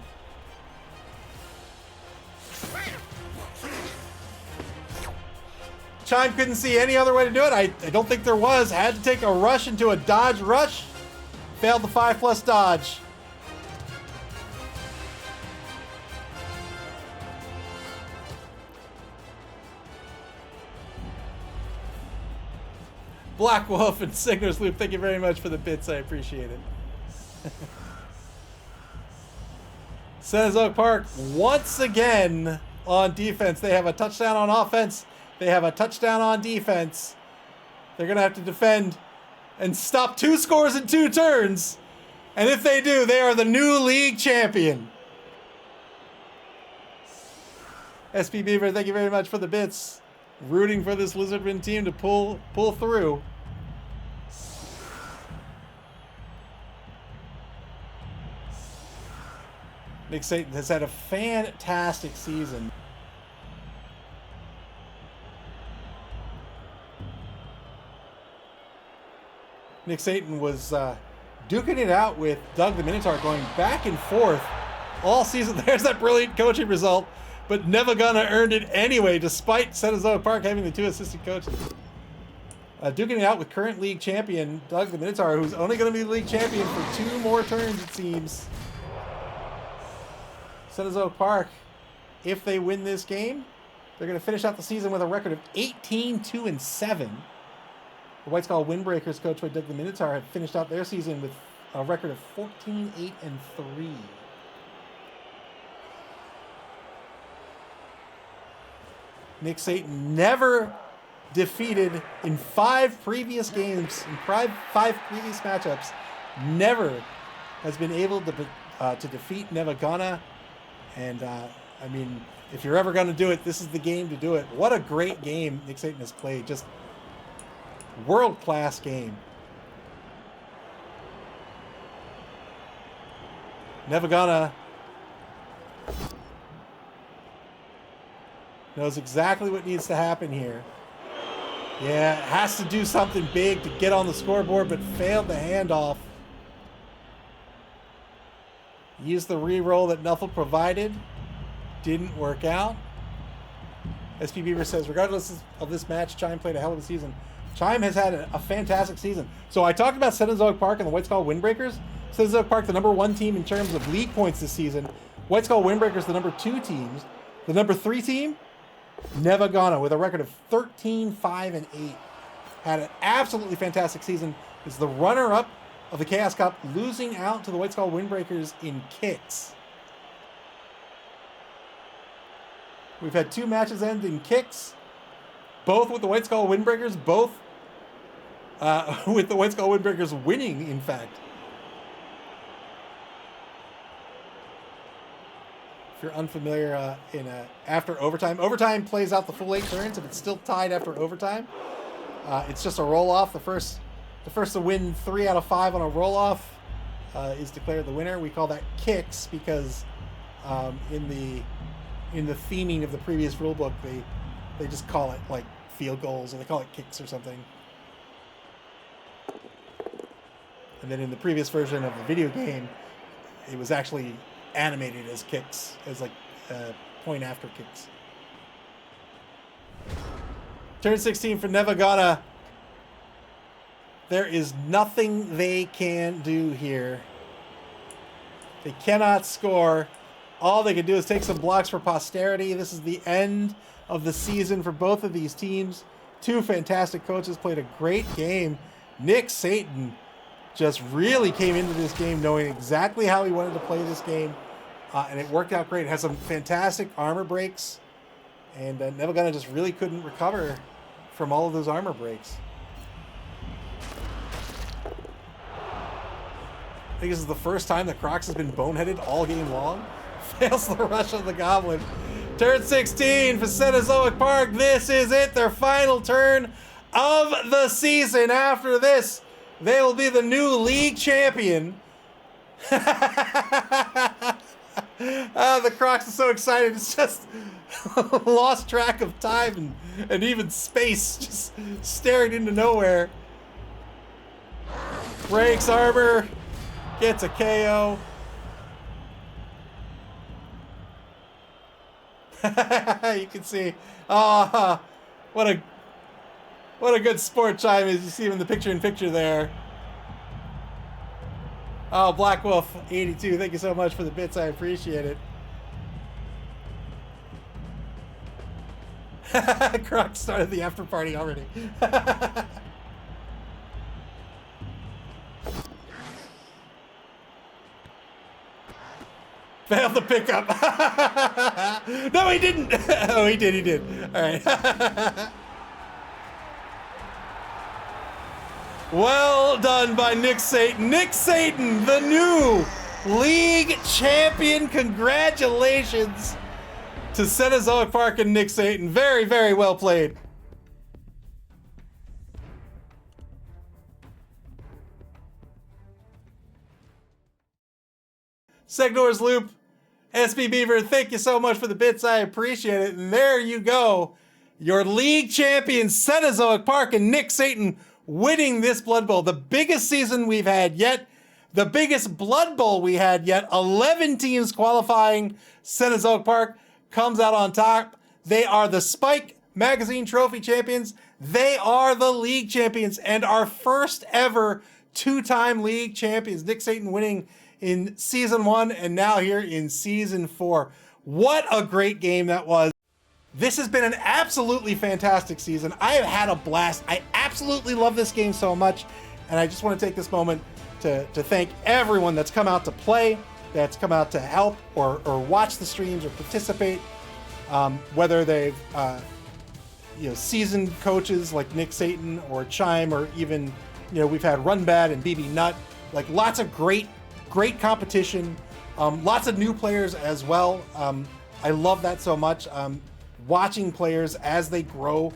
Chime couldn't see any other way to do it. I don't think there was. Had to take a rush into a dodge rush. Failed the 5+ dodge. Black Wolf and Signer's Loop, thank you very much for the bits. I appreciate it. Cenozoic Park once again on defense. They have a touchdown on offense. They have a touchdown on defense. They're going to have to defend and stop 2 scores in 2 turns. And if they do, they are the new league champion. SP Beaver, thank you very much for the bits. Rooting for this Lizardman team to pull through. Nick Satan has had a fantastic season. Nick Satan was duking it out with Doug the Minotaur, going back and forth all season. There's that brilliant coaching result, but Nevva earned it anyway, despite Cenozoic Park having the 2 assistant coaches. Duking it out with current league champion Doug the Minotaur, who's only going to be league champion for 2 more turns, it seems. Cenozoic Park, if they win this game, they're going to finish out the season with a record of 18-2-7. The White Skull Windbreakers, coached by Doug the Minotaur, have finished out their season with a record of 14-8-3. Nick Satan never defeated in 5 previous games, in 5 previous matchups, never has been able to defeat Nevva. And I mean, if you're ever going to do it, this is the game to do it. What a great game Nick Satan has played. Just world-class game. Nevva knows exactly what needs to happen here. Yeah, has to do something big to get on the scoreboard, but failed the handoff. Used the re-roll that Nuffle provided. Didn't work out. SP Beaver says, regardless of this match, Chime played a hell of a season. Chime has had a fantastic season. So I talked about Cenozoic Park and the White Skull Windbreakers. Cenozoic Park, the number 1 team in terms of league points this season. White Skull Windbreakers, the number 2 teams. The number 3 team, Nevva, with a record of 13-5-8. Had an absolutely fantastic season. Is the runner-up of the Chaos Cup, losing out to the White Skull Windbreakers in kicks. We've had 2 matches end in kicks, both with the White Skull Windbreakers, both with the White Skull Windbreakers winning, in fact. If you're unfamiliar, after overtime, overtime plays out the full 8 turns. If it's still tied after overtime, it's just a roll-off. The first to win 3 out of 5 on a roll-off is declared the winner. We call that kicks because in the theming of the previous rule book, they just call it like field goals, or they call it kicks or something. And then in the previous version of the video game, it was actually animated as kicks, as like point after kicks. Turn 16 for Nevva. There is nothing they can do here. They cannot score. All they can do is take some blocks for posterity. This is the end of the season for both of these teams. 2 fantastic coaches played a great game. Nick Satan just really came into this game knowing exactly how he wanted to play this game, and it worked out great. It has some fantastic armor breaks, and Nevva just really couldn't recover from all of those armor breaks. I think this is the first time that Crocs has been boneheaded all game long. Fails the rush of the Goblin. Turn 16 for Cenozoic Park. This is it, their final turn of the season. After this, they will be the new league champion. The Crocs are so excited. It's just lost track of time and even space, just staring into nowhere. Breaks armor, gets a KO. You can see, what a good sport Chime is. You see him in the picture-in-picture there. Oh, Black Wolf 82, thank you so much for the bits. I appreciate it. Croc started the after party already. Failed the pickup. No, he didn't. Oh, he did. All right. Well done by Nick Satan. Nick Satan, the new league champion. Congratulations to Cenozoic Park and Nick Satan. Very, very well played. Segnor's Loop, SB Beaver, thank you so much for the bits. I appreciate it. And there you go. Your league champions, Cenozoic Park and Nick Satan, winning this Blood Bowl. The biggest season we've had yet. The biggest Blood Bowl we had yet. 11 teams qualifying. Cenozoic Park comes out on top. They are the Spike Magazine Trophy champions. They are the league champions and our first ever 2-time league champions. Nick Satan winning in season 1 and now here in season 4. What a great game that was. This has been an absolutely fantastic season. I have had a blast. I absolutely love this game so much. And I just want to take this moment to thank everyone that's come out to play, that's come out to help or watch the streams or participate. Whether they've, seasoned coaches like Nick Satan or Chime, or even, we've had Run Bad and BB Nut. Like lots of great competition. Lots of new players as well. I love that so much. Watching players as they grow,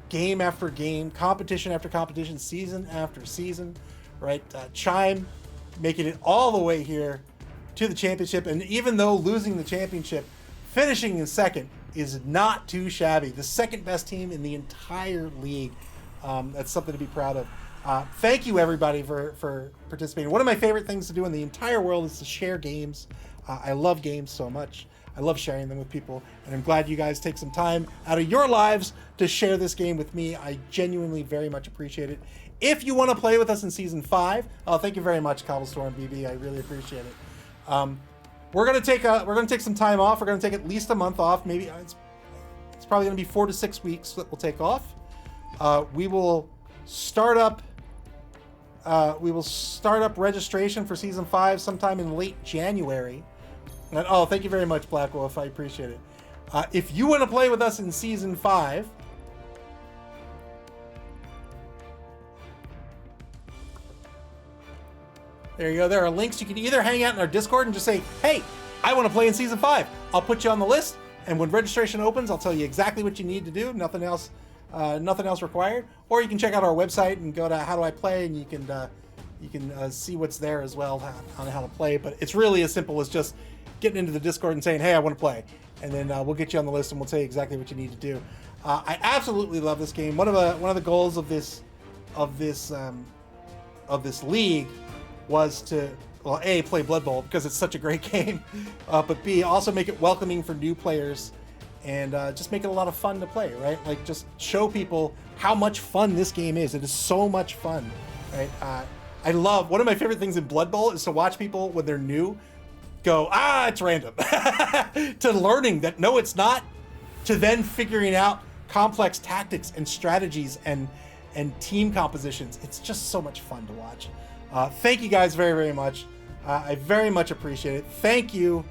game after game, competition after competition, season after season, right? Chime making it all the way here to the championship, and even though losing the championship, finishing in second is not too shabby. The second best team in the entire league. That's something to be proud of. Thank you everybody for participating. One of my favorite things to do in the entire world is to share games. I love games so much. I love sharing them with people, and I'm glad you guys take some time out of your lives to share this game with me. I genuinely very much appreciate it. If you want to play with us in season 5, thank you very much, Cobblestorm BB. I really appreciate it. We're gonna take some time off. We're gonna take at least a month off. Maybe it's probably gonna be 4 to 6 weeks that we'll take off. We will start up registration for season 5 sometime in late January. And, thank you very much, Black Wolf. I appreciate it. If you want to play with us in season 5, there you go. There are links. You can either hang out in our Discord and just say, hey, I want to play in Season 5. I'll put you on the list, and when registration opens, I'll tell you exactly what you need to do. Nothing else required. Or you can check out our website and go to How Do I Play, and you can see what's there as well on how to play. But it's really as simple as just getting into the Discord and saying, hey, I want to play. And then we'll get you on the list, and we'll tell you exactly what you need to do. I absolutely love this game. One of the goals of this league was to, well, A, play Blood Bowl because it's such a great game, but B, also make it welcoming for new players and just make it a lot of fun to play, right? Like, just show people how much fun this game is. It is so much fun, right? I love, one of my favorite things in Blood Bowl is to watch people when they're new go, it's random, to learning that no, it's not, to then figuring out complex tactics and strategies and team compositions. It's just so much fun to watch. Thank you guys very, very much. I very much appreciate it. Thank you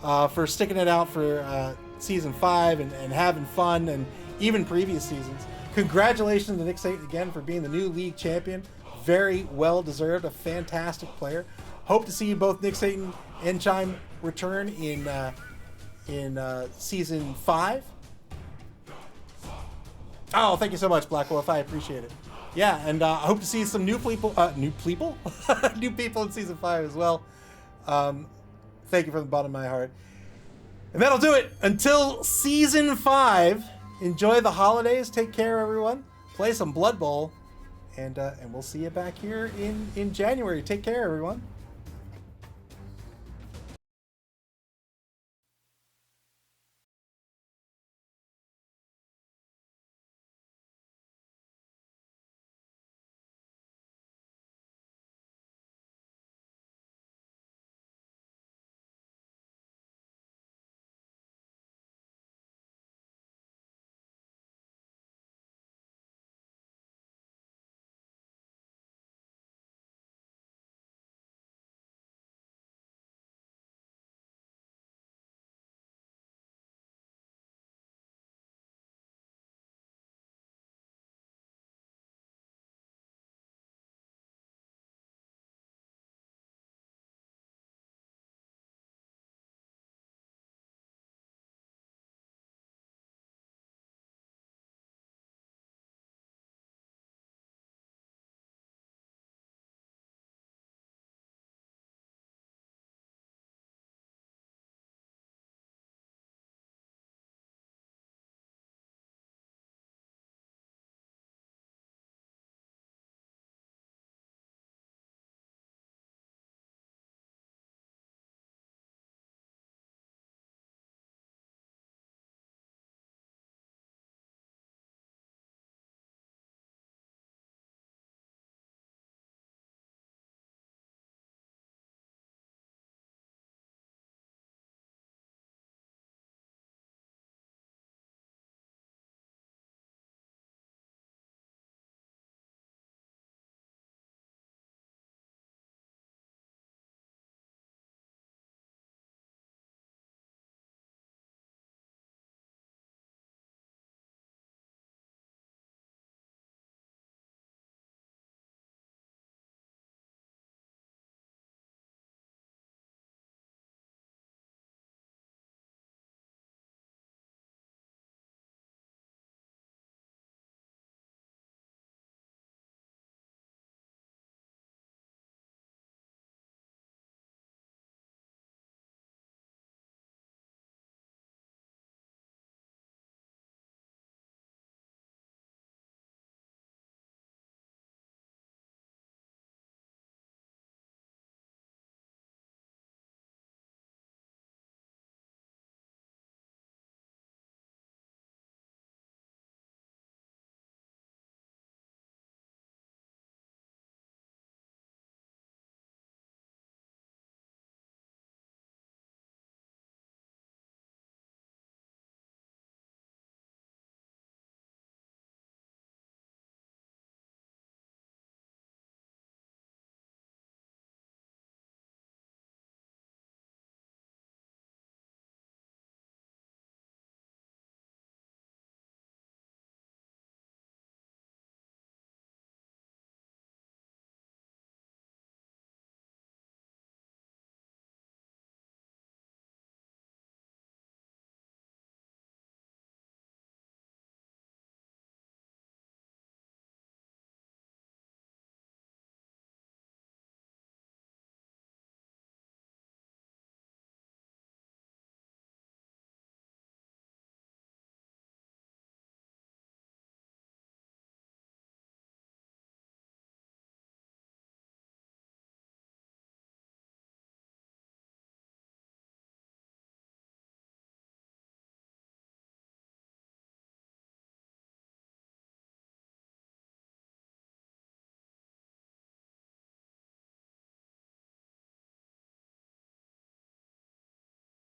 for sticking it out for Season 5 and having fun, and even previous seasons. Congratulations to Nick Satan again for being the new league champion. Very well deserved, a fantastic player. Hope to see you both, Nick Satan and Chime, return in Season 5. Oh, thank you so much, Black Wolf. I appreciate it. Yeah, and I hope to see some new people in Season 5 as well. Thank you from the bottom of my heart. And that'll do it. Until Season 5, enjoy the holidays. Take care, everyone. Play some Blood Bowl. And we'll see you back here in January. Take care, everyone.